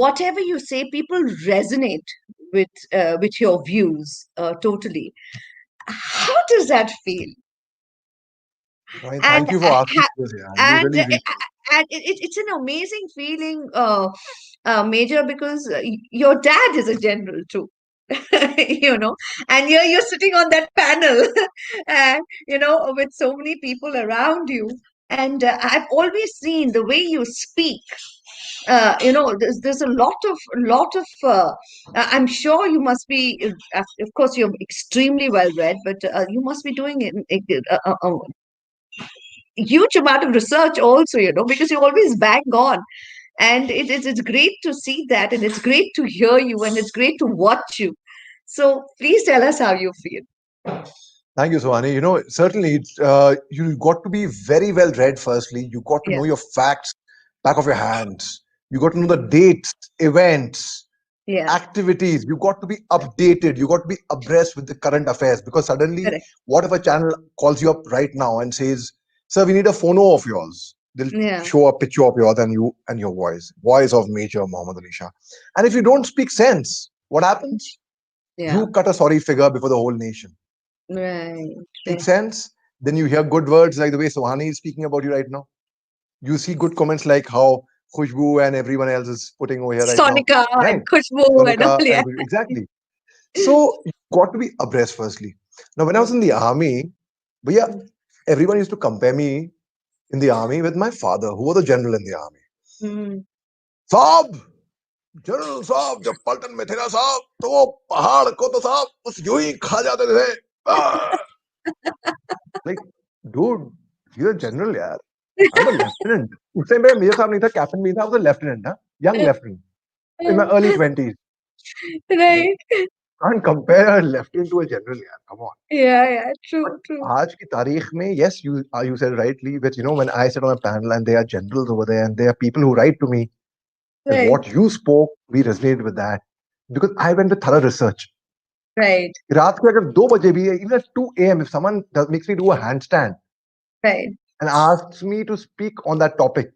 whatever you say, people resonate with your views totally. How does that feel? I mean, And thank you for asking this. Yeah, you and really read. it's an amazing feeling, Major, because your dad is a general too. you know, and you're sitting on that panel, and with so many people around you. And I've always seen the way you speak. There's a lot of I'm sure you must be, of course you're extremely well read, but you must be doing a huge amount of research also, because you always bang on. And it's great to see that, and it's great to hear you, and it's great to watch you. So please tell us how you feel. Thank you, Sohani. Certainly, you got to be very well read. Firstly, you got to Yeah. know your facts back of your hands. You got to know the Mm. dates, events, Yeah. activities. You got to be updated. You got to be abreast with the current affairs. Because suddenly, Correct. what if a channel calls you up right now and says, "Sir, we need a phono of yours." They'll Yeah. show a picture of yours and you and your voice of Major Mohammed Ali Shah. And if you don't speak sense, what happens? Yeah. You cut a sorry figure before the whole nation. Right. Speak Right. sense, then you hear good words like the way Sohani is speaking about you right now. You see good comments like how Khushbu and everyone else is putting over here right now, Sonika and right? Khushbu and all. Sonika Yeah. and exactly. So you got to be abreast firstly. Now, when I was Mm. in the army, but yeah, Mm. everyone used to compare me in the army with my father, who was a general in the army. Mm. साहब general साहब जब पलटन में थे ना साहब तो वो पहाड़ को तो साहब बस यूं ही खा जाते थे. Like, dude, you're a general, यार. I'm a lieutenant. उस टाइम पे मेजर साहब नहीं था, कैप्टन भी था. I was a lieutenant, huh? Young lieutenant in my early 20s. Like, Right. can't compare a lieutenant to a general, यार. Come on. Yeah. Yeah. But True. True. आज की तारीख में, yes, you said rightly, that when I sit on a panel and there are generals over there and there are people who write to me that Right. what you spoke, we resonated with that because I went with thorough research. Right. रात को अगर 2 बजे भी, even at 2 a.m., if someone makes me do a handstand Right. and asks me to speak on that topic,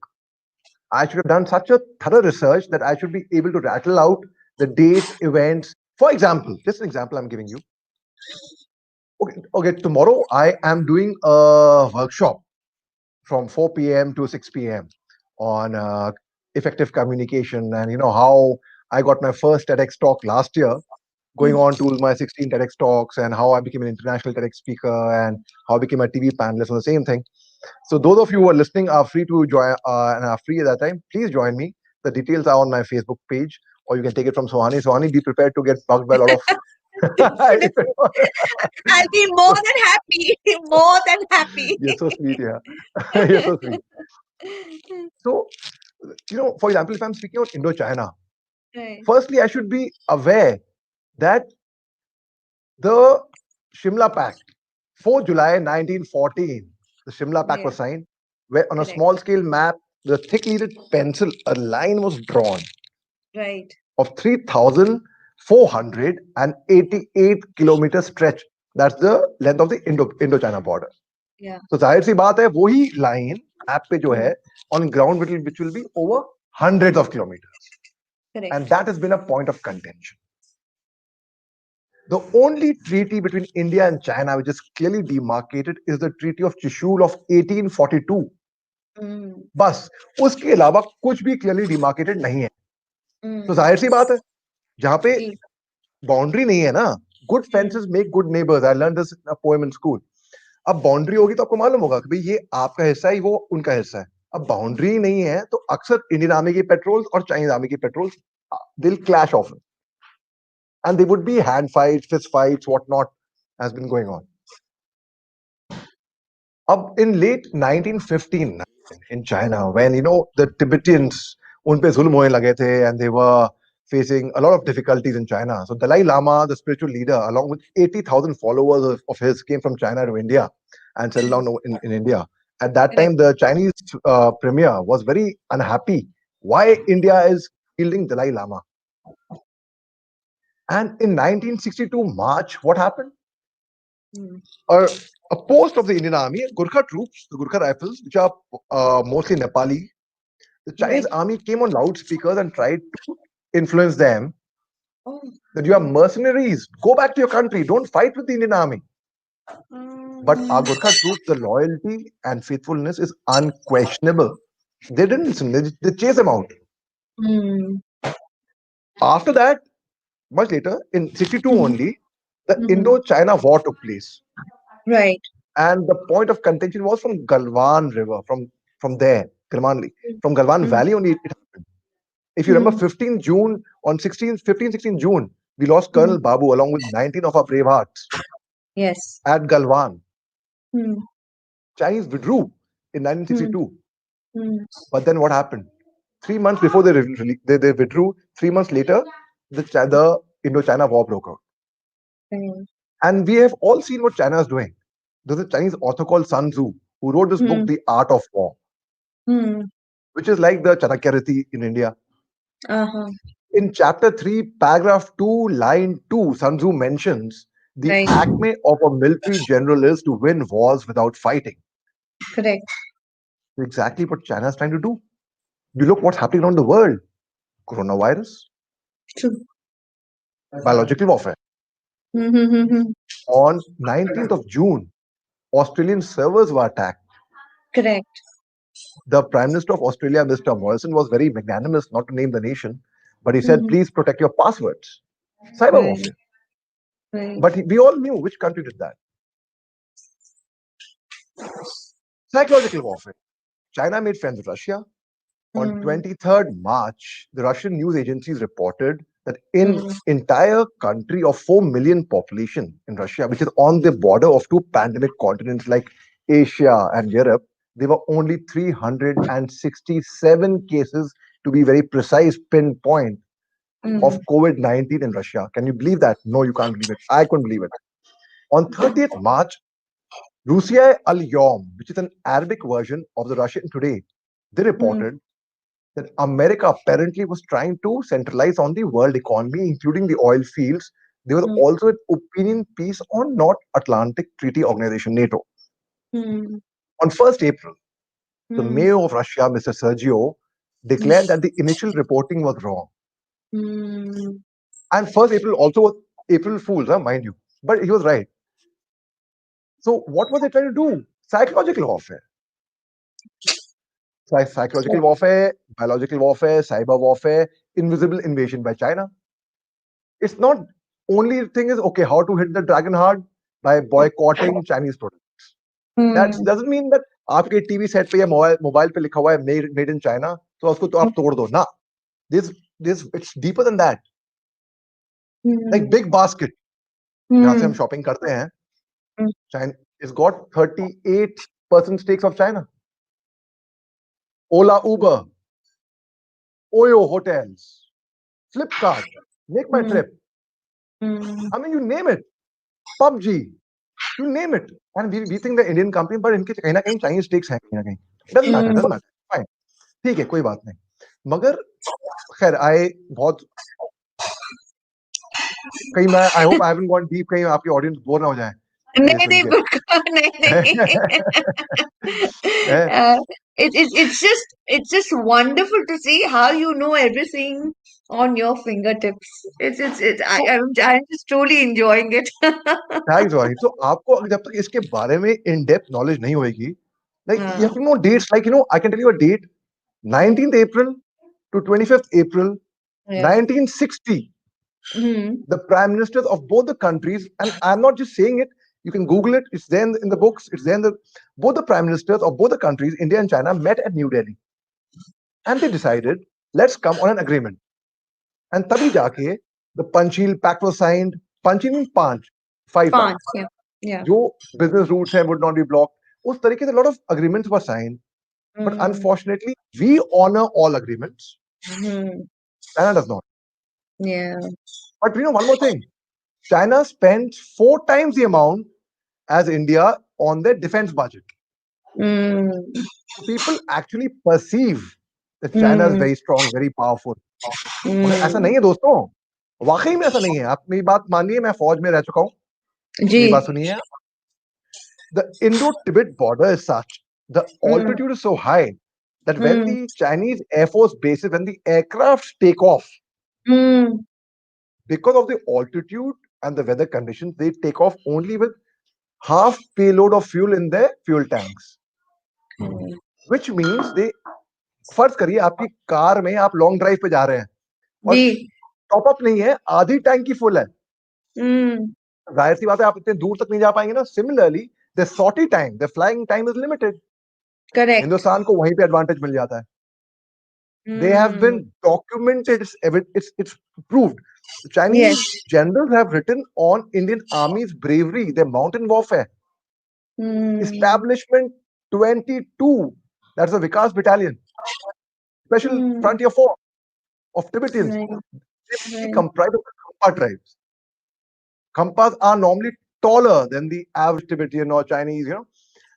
I should have done such a thorough research that I should be able to rattle out the dates, events. For example, just an example I'm giving you. Okay, tomorrow I am doing a workshop from 4 p.m. to 6 p.m. on effective communication, and how I got my first TEDx talk last year, going Mm. on to my 16 TEDx talks, and how I became an international TEDx speaker, and how I became a TV panelist on the same thing. So those of you who are listening are free to join and are free at that time. Please join me. The details are on my Facebook page, or you can take it from Sohani. Sohani, be prepared to get bugged by a lot of. I'll be more than happy. More than happy. You're so sweet, yeah. You're so sweet. So, for example, if I'm speaking about Indo-China, Right. firstly, I should be aware that the Shimla Pact, 4 July 1914, the Shimla Pact Yeah. was signed, where on a Correct. small scale map, with a thick leaded pencil, a line was drawn Right. of 3,488 kilometer stretch. That's the length of the Indo-China border. Yeah. So जाहिर सी बात है वही line map पे जो Mm. है on ground which will be over hundreds of kilometers, and Correct. that has been a point of contention. The only treaty between India and China which is clearly demarcated is the Treaty of Chishul of 1842. Mm. बस उसके अलावा कुछ भी clearly demarcated नहीं है. तो Mm. जाहिर सी बात है जहाँ पे Mm. बाउंड्री नहीं है ना, good Mm. Fences make good neighbours. I learn this poem in school. अब बाउंड्री होगी तो आपको मालूम होगा कि भाई ये आपका हिस्सा है, वो उनका हिस्सा है. अब बाउंड्री नहीं है तो अक्सर इंडियन आर्मी की पेट्रोल्स और चाइनीज आर्मी की पेट्रोल्स दिल clash of, and there would be hand fights, fist fights, whatnot has been going on. Up in late 1915 in China, when the Tibetans उन पे जुल्म होने लगे थे, and they were facing a lot of difficulties in China. So Dalai Lama, the spiritual leader, along with 80,000 followers of his, came from China to India and settled down in India. At that Correct. time, the Chinese premier was very unhappy why India is fielding Dalai Lama. And in 1962 March, what happened? Mm. a, a post of the Indian Army, Gurkha troops, the Gurkha Rifles, which are mostly Nepali, the Chinese Right. army came on loudspeakers and tried to influence them Oh. that you are mercenaries. Go back to your country. Don't fight with the Indian army. But our Gurkha troops, the loyalty and faithfulness is unquestionable. They didn't listen, they chased them out. Mm. After that, much later, in 62 Mhm. only, the Mhm. Indo-China War took place. Right. And the point of contention was from Galwan River, from there, Galwan, from Galwan Mm. Valley only it happened. If you remember, Mhm. 15 June, on 16 June, we lost Mhm. Colonel Babu along with 19 of our brave hearts Yes. at Galwan. Mm. Chinese withdrew in Mm. 1962. Mm. But then what happened? 3 months before they withdrew, 3 months later, the Indo-China War broke out. Right. And we have all seen what China is doing. There's a Chinese author called Sun Tzu who wrote this book, Mm. The Art of War, Mm. which is like the Chanakyariti in India. Uh-huh. In chapter 3, paragraph 2, line 2, Sun Tzu mentions the Right. acme of a military general is to win wars without fighting. Correct. Exactly what China is trying to do. You look what's happening around the world. Coronavirus, True. biological warfare. Mm-hmm. On 19th of June, Australian servers were attacked. Correct. The Prime Minister of Australia, Mr. Morrison, was very magnanimous not to name the nation, but he said, Mm-hmm. please protect your passwords. Cyber Right. warfare. Right. But we all knew which country did that. Psychological warfare. China made friends with Russia. On Mm. 23rd March, the Russian news agencies reported that in Mm. entire country of 4 million population in Russia, which is on the border of two pandemic continents like Asia and Europe, there were only 367 cases, to be very precise, pinpoint, of Mm. COVID-19 in Russia. Can you believe that? No, you can't believe it. I couldn't believe it. On 30th March, Russia Al Yom, which is an Arabic version of the Russian Today, they Mm. reported that America apparently was trying to centralize on the world economy, including the oil fields. There was Mm. also an opinion piece on North Atlantic Treaty Organization, NATO. Mm. On 1st April, the Mm. mayor of Russia, Mr. Sergio, declared that the initial reporting was wrong. Mm. And 1st April also was April Fool's, mind you. But he was right. So what was they trying to do? Psychological warfare. Psychological warfare, biological warfare, cyber warfare, invisible invasion by China. It's not only thing is okay how to hit the dragon hard by boycotting Chinese products. That Mm. doesn't mean that आपके TV set पे या mobile पे लिखा हुआ है made in China तो उसको तो आप तोड़ दो ना. This it's deeper than that. Like Mm. big basket जहाँ से हम Mm. शॉपिंग करते हैं, Mm. China is got 38% stakes of China. Ola, Uber, Oyo hotels, Flipkart, Make My Mm. Trip. Mm. I mean, you name it. PUBG, you name it. And we think the Indian company, but इनके कहीं ना कहीं Chinese stakes हैं कहीं ना कहीं. Mm. Doesn't matter. Fine. ठीक है, कोई बात नहीं. मगर खैर आए बहुत कहीं मैं I hope I haven't gone deep कहीं आपकी ऑडियंस बोर ना हो जाए ये नहीं सुन नहीं के. बिल्कुल नहीं हैं? uh, it's just wonderful to see how you know everything on your fingertips. So I'm just truly enjoying it. Thanks वानी. So आपको अगर जब तक इसके बारे में इन डेप्थ नॉलेज नहीं होएगी, like you uh, have to know dates. Like I can tell you a date: 19th April to 25th April, yeah. 1960. Mm. The prime ministers of both the countries, and I'm not just saying it, you can Google it, it's there in the books, it's there in the both the prime ministers of both the countries, India and China, met at New Delhi and they decided, let's come on an agreement. And Tabi Jake, the Panchil Pact was signed. Panchil means Panch, five Fun. packs. Yeah. Yeah. जो business routes हैं would not be blocked. उस तरीके से a lot of agreements were signed. But Mm. unfortunately, we honor all agreements. Mm. China does not. Yeah. But one more thing. China spends 4 times the amount as India on their defense budget. Mm. So people actually perceive that China is Mm. very strong, very powerful. मगर ऐसा Mm. नहीं है दोस्तों. वाकई में ऐसा नहीं है. आप मेरी बात मानिए, मैं फौज में रह चुका हूँ. जी. मेरी बात सुनिए. The Indo-Tibet border is such, the Mm. altitude is so high that when Mm. the Chinese Air Force bases, when the aircrafts take off, Mm. because of the altitude and the weather conditions, they take off only with half payload of fuel in their fuel tanks, Hmm. which means they, फर्ज करिए आपकी car में आप long drive पे जा रहे हैं और जी. टॉप अप नहीं है, आधी टैंक की फुल है, Hmm. जाहिर सी बात है आप इतने दूर तक नहीं जा पाएंगे ना. Similarly the sortie time, the flying time is limited. Correct. Hindustan को वहीं पे एडवांटेज मिल जाता है. They have Hmm. been documented. It's proved. Yes. Chinese generals have written on Indian Army's bravery, their mountain warfare. Hmm. Establishment 22. That's the Vikas Battalion. Special Hmm. Frontier Force of Tibetans. Right. They mainly Right. comprise of the Khampa tribes. Khampas are normally taller than the average Tibetan or Chinese,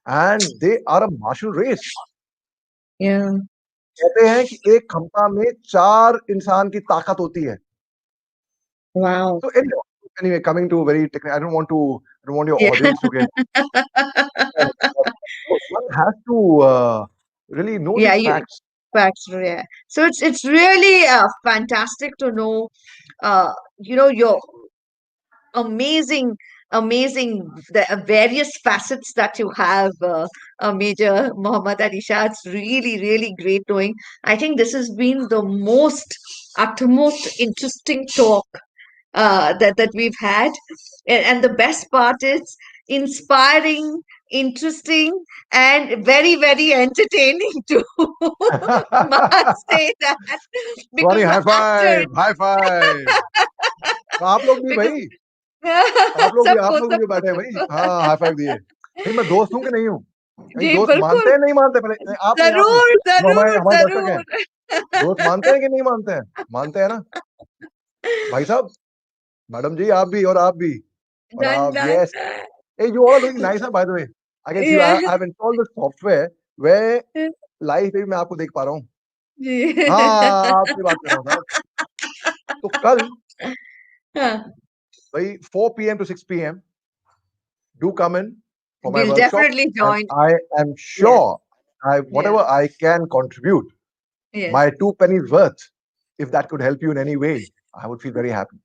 and they are a martial race. Yeah. कहते हैं कि एक खंपा में 4 इंसान की ताकत होती है. Wow. So anyway, coming to very technical, I don't want your Yeah. audience to get. One has to really know Yeah. these You. facts. Facts. Yeah. So it's really fantastic to know. Your amazing, amazing the various facets that you have, Major Muhammad Ali Shah. It's really, really great knowing. I think this has been the most utmost interesting talk that we've had. And the best part is inspiring, interesting, and very, very entertaining too. Must say that Swani, because high after five, high five. तो आप लोग भी because भाई, आप लोग भी आप सबको लोग भी जो सबको बैठे हैं भाई, सबको हाँ हाई फाइव दिए. नहीं मैं दोस्त हूँ कि नहीं हूँ? नहीं जी दोस्त मानते बिल्कुल हैं नहीं मानते, पहले नहीं, आप नहीं जरूर जो हमारे जरूर हमारे दर्शक हैं, जरूर दोस्त मानते हैं कि नहीं मानते हैं? मानते हैं ना भाई साहब? मैडम जी आप भी, और आप भी, और डन आप, done yes. Hey, you all are looking nice, by the way. I can see you. I've installed the software where live पे भी मैं आपको देख पा रहा हूँ. जी हाँ आपकी बात कर रहा हूँ साहब. तो कल हाँ, भाई 4 p.m. to 6 p.m. do come in for my we'll workshop, definitely and join. I am Yes, sure yeah, whatever I can contribute, yes. my 2 pennies worth, if that could help you in any way, I would feel very happy.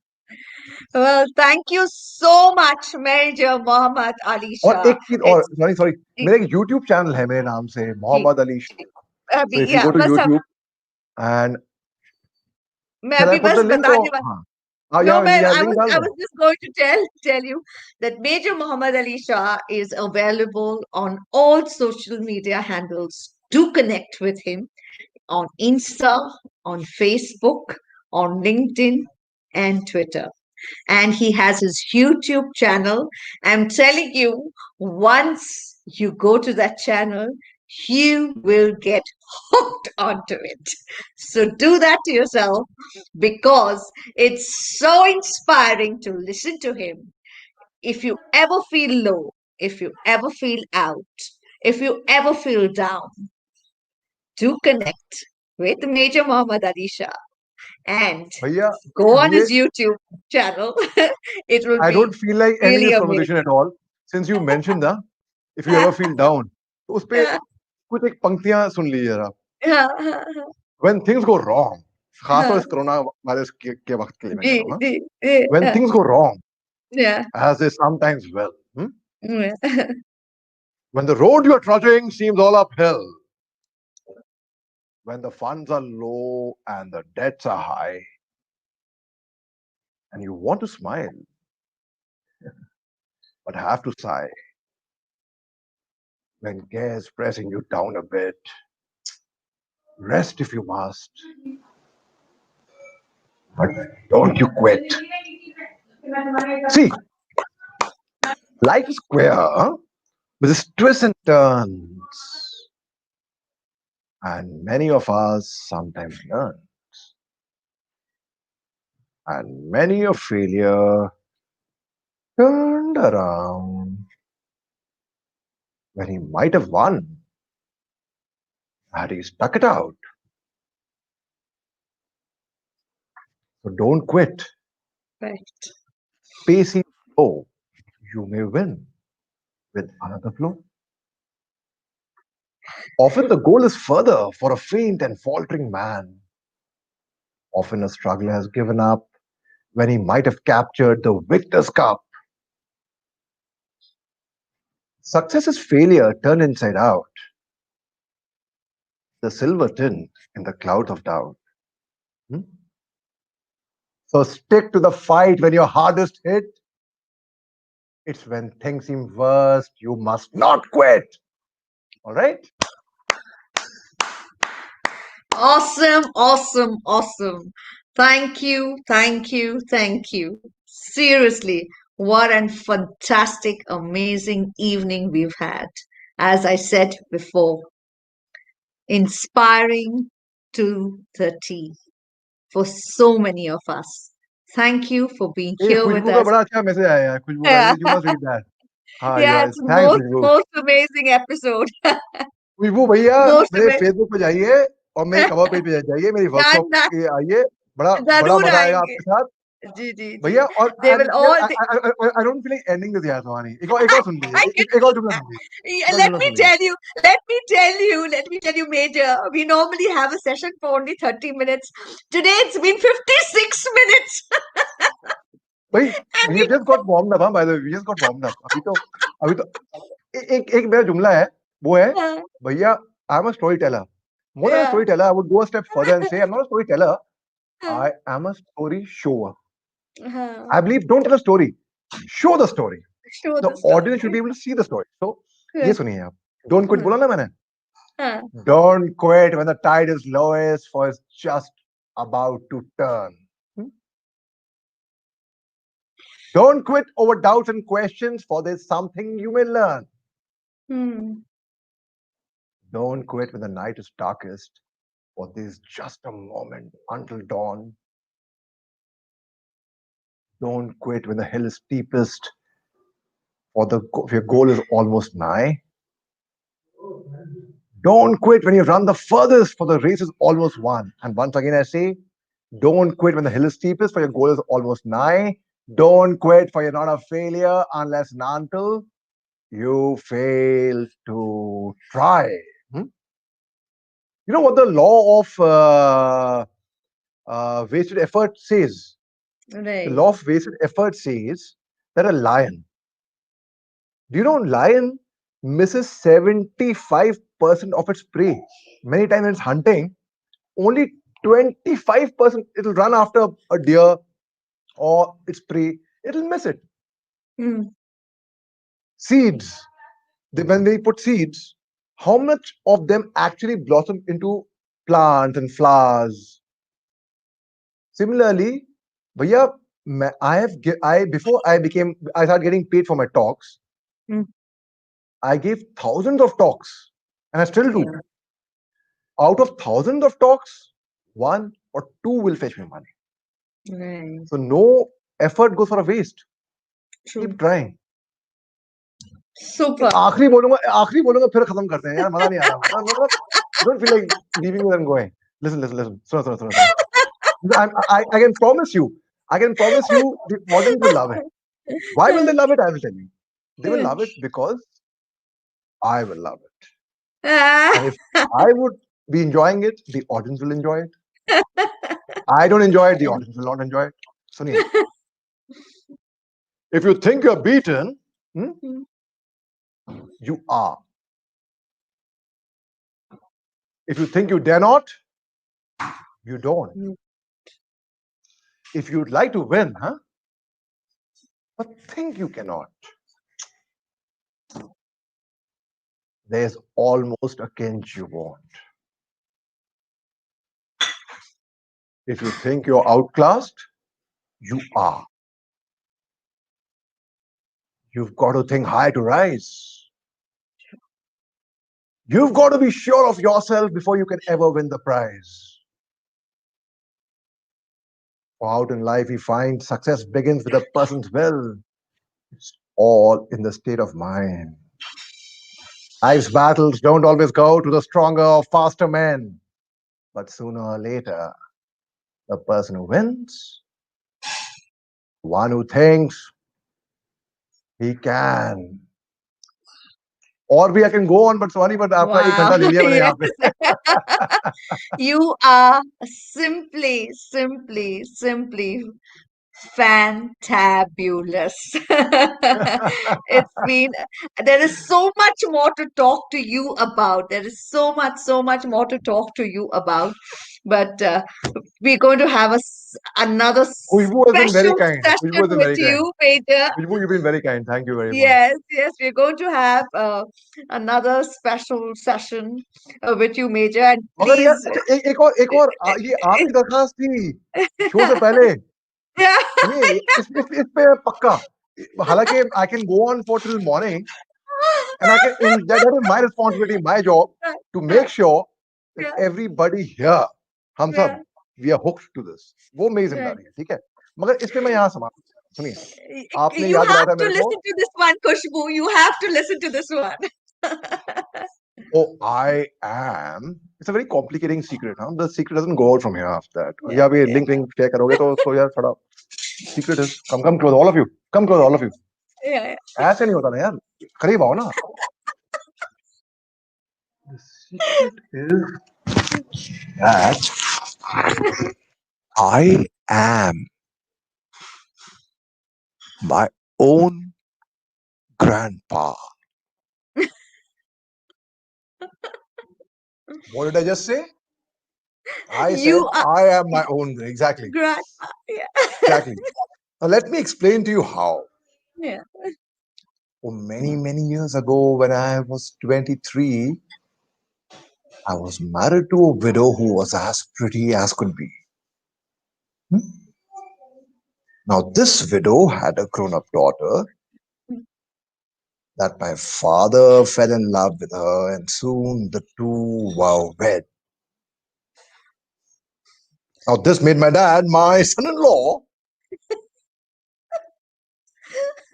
Well, thank you so much, Major Muhammad Ali और Shah. एक चीज और, It's sorry sorry, जी मेरा एक YouTube channel है मेरे नाम से, जी मोहम्मद अली. जी। अभी So if you या go to बस अब YouTube and मैं shall I अभी put the बस link, or बताने हाँ हाँ No, यहाँ man, यहाँ I लिंक was डाल I दें. was just going to tell you that Major Muhammad Ali Shah is available on all social media handles. Do connect with him on Insta, on Facebook, on LinkedIn, and Twitter. And he has his YouTube channel. I'm telling you, once you go to that channel, you will get hooked onto it. So do that to yourself because it's so inspiring to listen to him. If you ever feel low, if you ever feel out, if you ever feel down, do connect with Major Muhammad Ali Shah and भैया go on ये, his YouTube channel. It will I be don't feel like ending really this conversation amazing. at all, since you mentioned that if you ever feel down, तो उस पे कुछ एक पंक्तियां सुन लीजिए जरा. When things go wrong, खासतौर इस कोरोना वायरस के वक्त के लिए मैं कह जी, रहा हूँ, जी, जी, when things go wrong, yeah. as they sometimes will, Yeah. when the road you are trudging seems all uphill, when the funds are low and the debts are high, and you want to smile but have to sigh, when care is pressing you down a bit, rest if you must, but don't you quit. See, life is queer, with its twists and turns, and many of us sometimes learn, and many a failure turned around when he might have won had he stuck it out. So don't quit. Right. Pace is slow. You may win with another flow. Often the goal is further for a faint and faltering man. Often a struggler has given up when he might have captured the victor's cup. Success is failure turned inside out, the silver tint in the clouds of doubt. Hmm? So stick to the fight when you're hardest hit. It's when things seem worst, you must not quit. All right? Awesome, awesome, awesome. Thank you, thank you, thank you. Seriously, what a fantastic, amazing evening we've had. As I said before, inspiring to the T for so many of us. Thank you for being ये here with खुशबू का us. बड़ा अच्छा message आया है खुशबू का Yeah, you must read that हाँ yeah, yes it's thanks most Khushboo most amazing episode. Khushboo भैया Most मेरे amazing. फेसबुक पे जाइए और मेरे कवर पेज पे जाइए मेरी वर्कशॉप डन, के आइए बड़ा बड़ा जरूर मजा आएगा आएंगे. आपके साथ जी जी जी. भैया और They will I all. I don't feel like ending this यार सुहानी एक और सुन लीजिए I can एक और जुमला uh, सुन लीजिए yeah, एक और let जुमला me सुन लीजिए tell you, let me tell you, Major. We normally have a session for only 30 minutes. Today it's been 56 minutes. भाई And we we, have just got warmed up हाँ by the way we just got warmed up अभी तो एक एक मेरा जुमला है वो है uh, भैया I am a storyteller more than a yeah. Storyteller I would go a step further and say I am not a storyteller uh, I am a story shower. uh, I believe don't tell a story, show the story. show The the story. audience should be able to see the story. So ये Good. सुनिए आप don't quit Uh, बोला ना मैंने uh, don't quit when the tide is lowest for it's just about to turn. Hmm? Don't quit over doubts and questions for there's something you may learn. hmm. Don't quit when the night is darkest for there's just a moment until dawn. Don't quit when the hill is steepest or your goal is almost nigh. Don't quit when you run the furthest, for the race is almost won. And once again, I say, don't quit when the hill is steepest, for your goal is almost nigh. Don't quit, for you're not a failure unless and until you fail to try. Hmm? You know what the law of wasted effort says? The Right. law of wasted effort says that a lion, do you know, lion misses 75% of its prey. Many times when it's hunting, only 25% it'll run after a deer or its prey, it'll miss it. Hmm. Seeds, when they put seeds, how much of them actually blossom into plants and flowers? Similarly, bhaiya, before I started getting paid for my talks, Hmm. I gave thousands of talks, and I still do. Yeah. Out of thousands of talks, one or two will fetch me money. Right. So no effort goes for a waste. True. Keep trying. Super. आखिरी बोलूंगा फिर खत्म करते हैं यार मजा नहीं आ रहा मतलब don't feel like leaving with and going listen सुनो I can promise you the audience will love it. Why will they love it? I will tell you. They will love it because I will love it. And if I would be enjoying it, the audience will enjoy it. I don't enjoy it, the audience will not enjoy it. Suniye, if you think you're beaten, hmm, you are. If you think you dare not, you don't. If you'd like to win, huh? But think you cannot. There's almost a kinch you won't. If you think you're outclassed, you are. You've got to think high to rise. You've got to be sure of yourself before you can ever win the prize. For out in life, we find success begins with a person's will. It's all in the state of mind. Life's battles don't always go to the stronger or faster men, but sooner or later, the person who wins, one who thinks he can. और भी I can go on, but sorry, but आपका एक Wow. घंटा ले लिया मैंने Yes. यहाँ पे. You are simply Fantabulous. It's been, there is so much more to talk to you about. There is so much more to talk to you about. But we're going to have another Khushbu has been very special kind. Khushbu session has been with very kind. you, Major. Khushbu, you've been very kind. Thank you very much. Yes, yes, we're going to have another special session with you, Major. And मगर यार please, अच्छा एक और ये आपकी दरखास्त थी show से पहले yeah, सुनिए इस पे पक्का हालांकि I can go on for till morning and I can in that is my responsibility my job to make sure that yeah, everybody here हम yeah, सब we are hooked to this वो मेरी right. जिम्मेदारी है ठीक है मगर इस पे मैं यहाँ समाप्त सुनिए आपने You याद have दिलाया था to मेरे को listen to this one, Kushbu. You have to listen to this one. oh I am it's a very complicating secret huh? The secret doesn't go out from here after that Yeah, या भी yeah, link share करोगे तो यार थोड़ा secret is come close all of you come close all of you yeah, ऐसे नहीं होता ना यार करीब आओ ना the secret is that I am my own grandpa. What did I just say? yeah. I said You are I am my own. Exactly. grandma. Yeah, Exactly. Now let me explain to you how. yeah. Oh, many years ago, when I was 23, I was married to a widow who was as pretty as could be. Hmm? Now, this widow had a grown up daughter that my father fell in love with her, and soon the two were wed. Now, this made my dad my son in law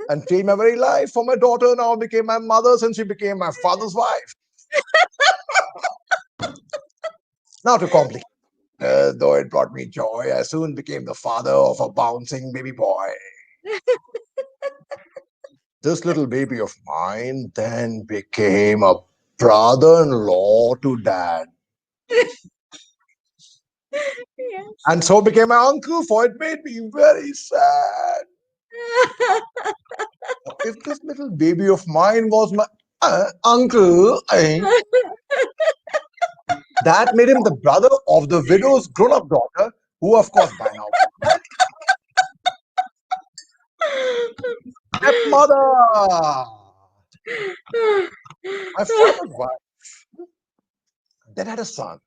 and changed my very life. For my daughter now became my mother since she became my father's wife. Now, to complicate, though it brought me joy, I soon became the father of a bouncing baby boy. This little baby of mine then became a brother in law to dad, Yes. and so became my uncle, for it made me very sad. If this little baby of mine was my uncle, that made him the brother of the widow's grown up daughter, who, of course, by now stepmother. My father's wife then had a son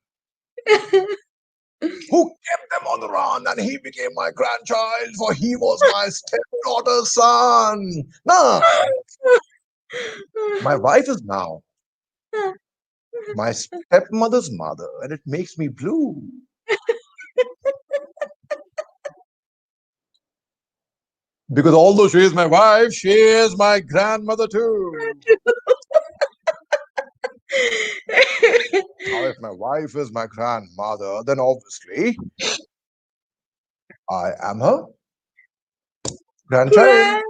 who kept them on the run, and he became my grandchild, for he was my stepdaughter's son. Now, my wife is now my stepmother's mother, and it makes me blue. Because although she is my wife, she is my grandmother too. Now, if my wife is my grandmother, then obviously I am her grandchild. Grand.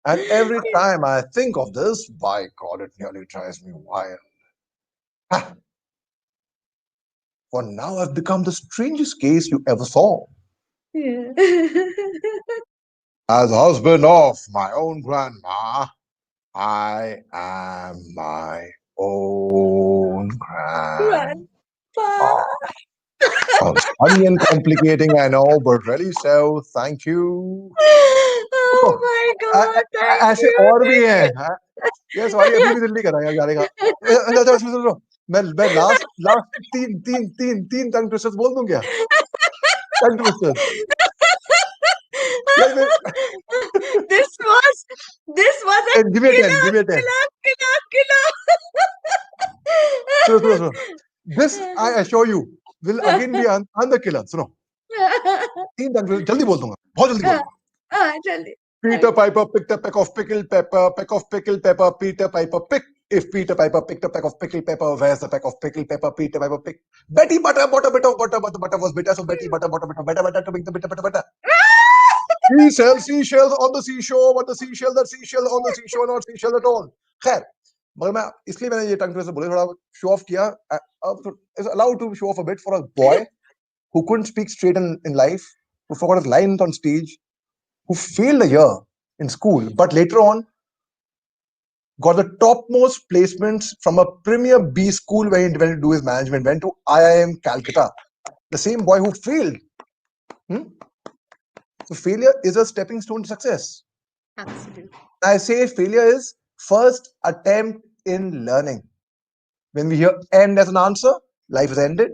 And every time I think of this, by God, it nearly drives me wild. Ha, for now, I've become the strangest case you ever saw. Yeah. As husband of my own grandma, I am my own grandpa. Grandpa. Sounds funny and complicating, I know, but really so. Thank you. Oh Oh, my I- God, thank ऐसे you, और भी thank हैं हाँ? ये सवारी अभी भी जल्दी कराएगा जाने का अच्छा अच्छा सुनो सुनो मैं लास्ट लास्ट तीन टंग ट्विस्टर्स बोल दूं क्या टंग twisters like you. This was a give me a 10 killer, give me a 10 killer. सुनो this I assure you will again be on the killer सुनो तीन टंग ट्विस्टर जल्दी बोल दूंगा बहुत जल्दी बोल दूंगा जल्दी. Peter Piper picked a peck of pickled pepper, peck of pickled pepper, Peter Piper picked. If Peter Piper picked a peck of pickled pepper, where's the peck of pickled pepper Peter Piper picked? Betty Butter bought a bit of butter, but the butter was bitter, so Betty Butter bought a bit of butter to make the butter. He sells seashells on the seashore, but the seashell on the seashore, not seashell at all. खैर मगर मैं इसलिए मैंने ये टंग twister बोले थोड़ा show off किया is allowed to show off a bit for a boy who couldn't speak straight in life, who forgot his lines on stage, who failed a year in school, but later on got the topmost placements from a premier B school where he went to do his management, went to IIM Calcutta. The same boy who failed. Hmm? So failure is a stepping stone to success. Absolutely. I say failure is first attempt in learning. When we hear end as an answer, life is ended.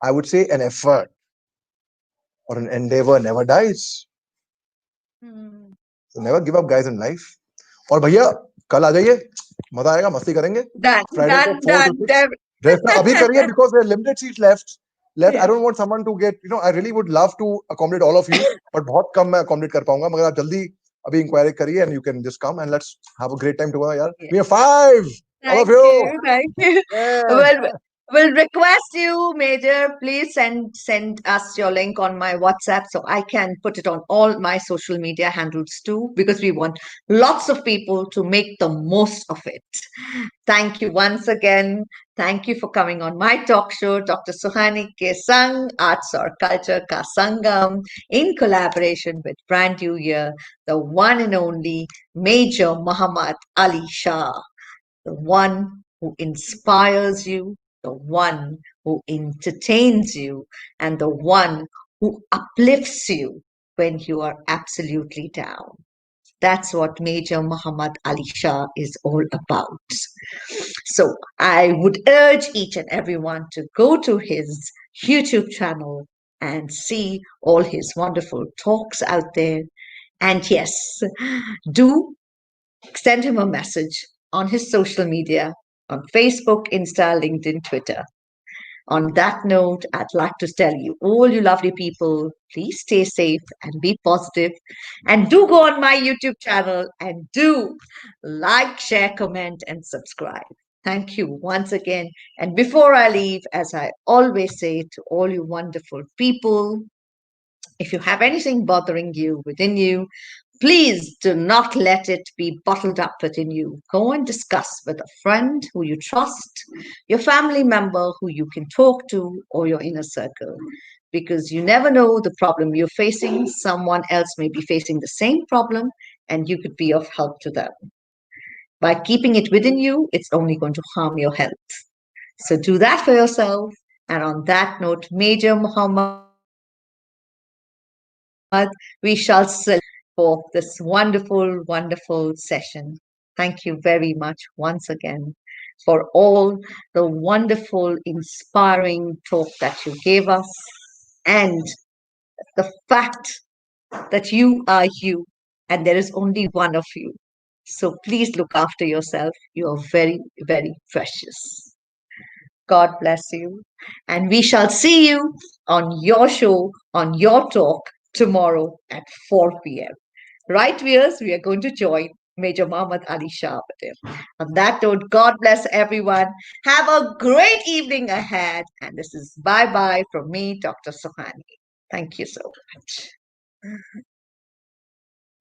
I would say an effort or an endeavor never dies. Hmm. So never give up, guys, in life. और भैया कल आ जाइए, मजा आएगा, मस्ती करेंगे Done, Friday को done, 4 to done. 6. Rest अभी करिए because there are limited seats left. I Yeah. don't want someone to get, I really would love to accommodate all of you, but बहुत कम मैं accommodate कर पाऊंगा, मगर आप जल्दी अभी inquiry करिए and you can just come and let's have a great time together, यार. Yeah. We are 5, all of Thank you. you. Thank you. Yeah. Well, we'll request you, Major, please send us your link on my WhatsApp so I can put it on all my social media handles too, because we want lots of people to make the most of it. Thank you once again. Thank you for coming on my talk show, Dr. Suhani ke Sang, Arts or Culture ka Sangam, in collaboration with Brand New Year, the one and only Major Muhammad Ali Shah, the one who inspires you, the one who entertains you, and the one who uplifts you when you are absolutely down. That's what Major Muhammad Ali Shah is all about. So I would urge each and everyone to go to his YouTube channel and see all his wonderful talks out there. And yes, do send him a message on his social media on Facebook, Insta, LinkedIn, Twitter. On that note, I'd like to tell you, all you lovely people, please stay safe and be positive. And do go on my YouTube channel and do like, share, comment, and subscribe. Thank you once again. And before I leave, as I always say to all you wonderful people, if you have anything bothering you within you, please do not let it be bottled up within you. Go and discuss with a friend who you trust, your family member who you can talk to, or your inner circle. Because you never know the problem you're facing. Someone else may be facing the same problem, and you could be of help to them. By keeping it within you, it's only going to harm your health. So do that for yourself. And on that note, Major Muhammad, we shall salute for this wonderful, wonderful session. Thank you very much once again for all the wonderful, inspiring talk that you gave us and the fact that you are you and there is only one of you. So please look after yourself. You are very, very precious. God bless you. And we shall see you on your show, on your talk tomorrow at 4 p.m. Right, viewers, we are going to join Major Muhammad Ali Shah with him. On that note, God bless everyone. Have a great evening ahead. And this is bye bye from me, Dr. Suhani. Thank you so much.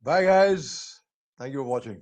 Bye, guys. Thank you for watching.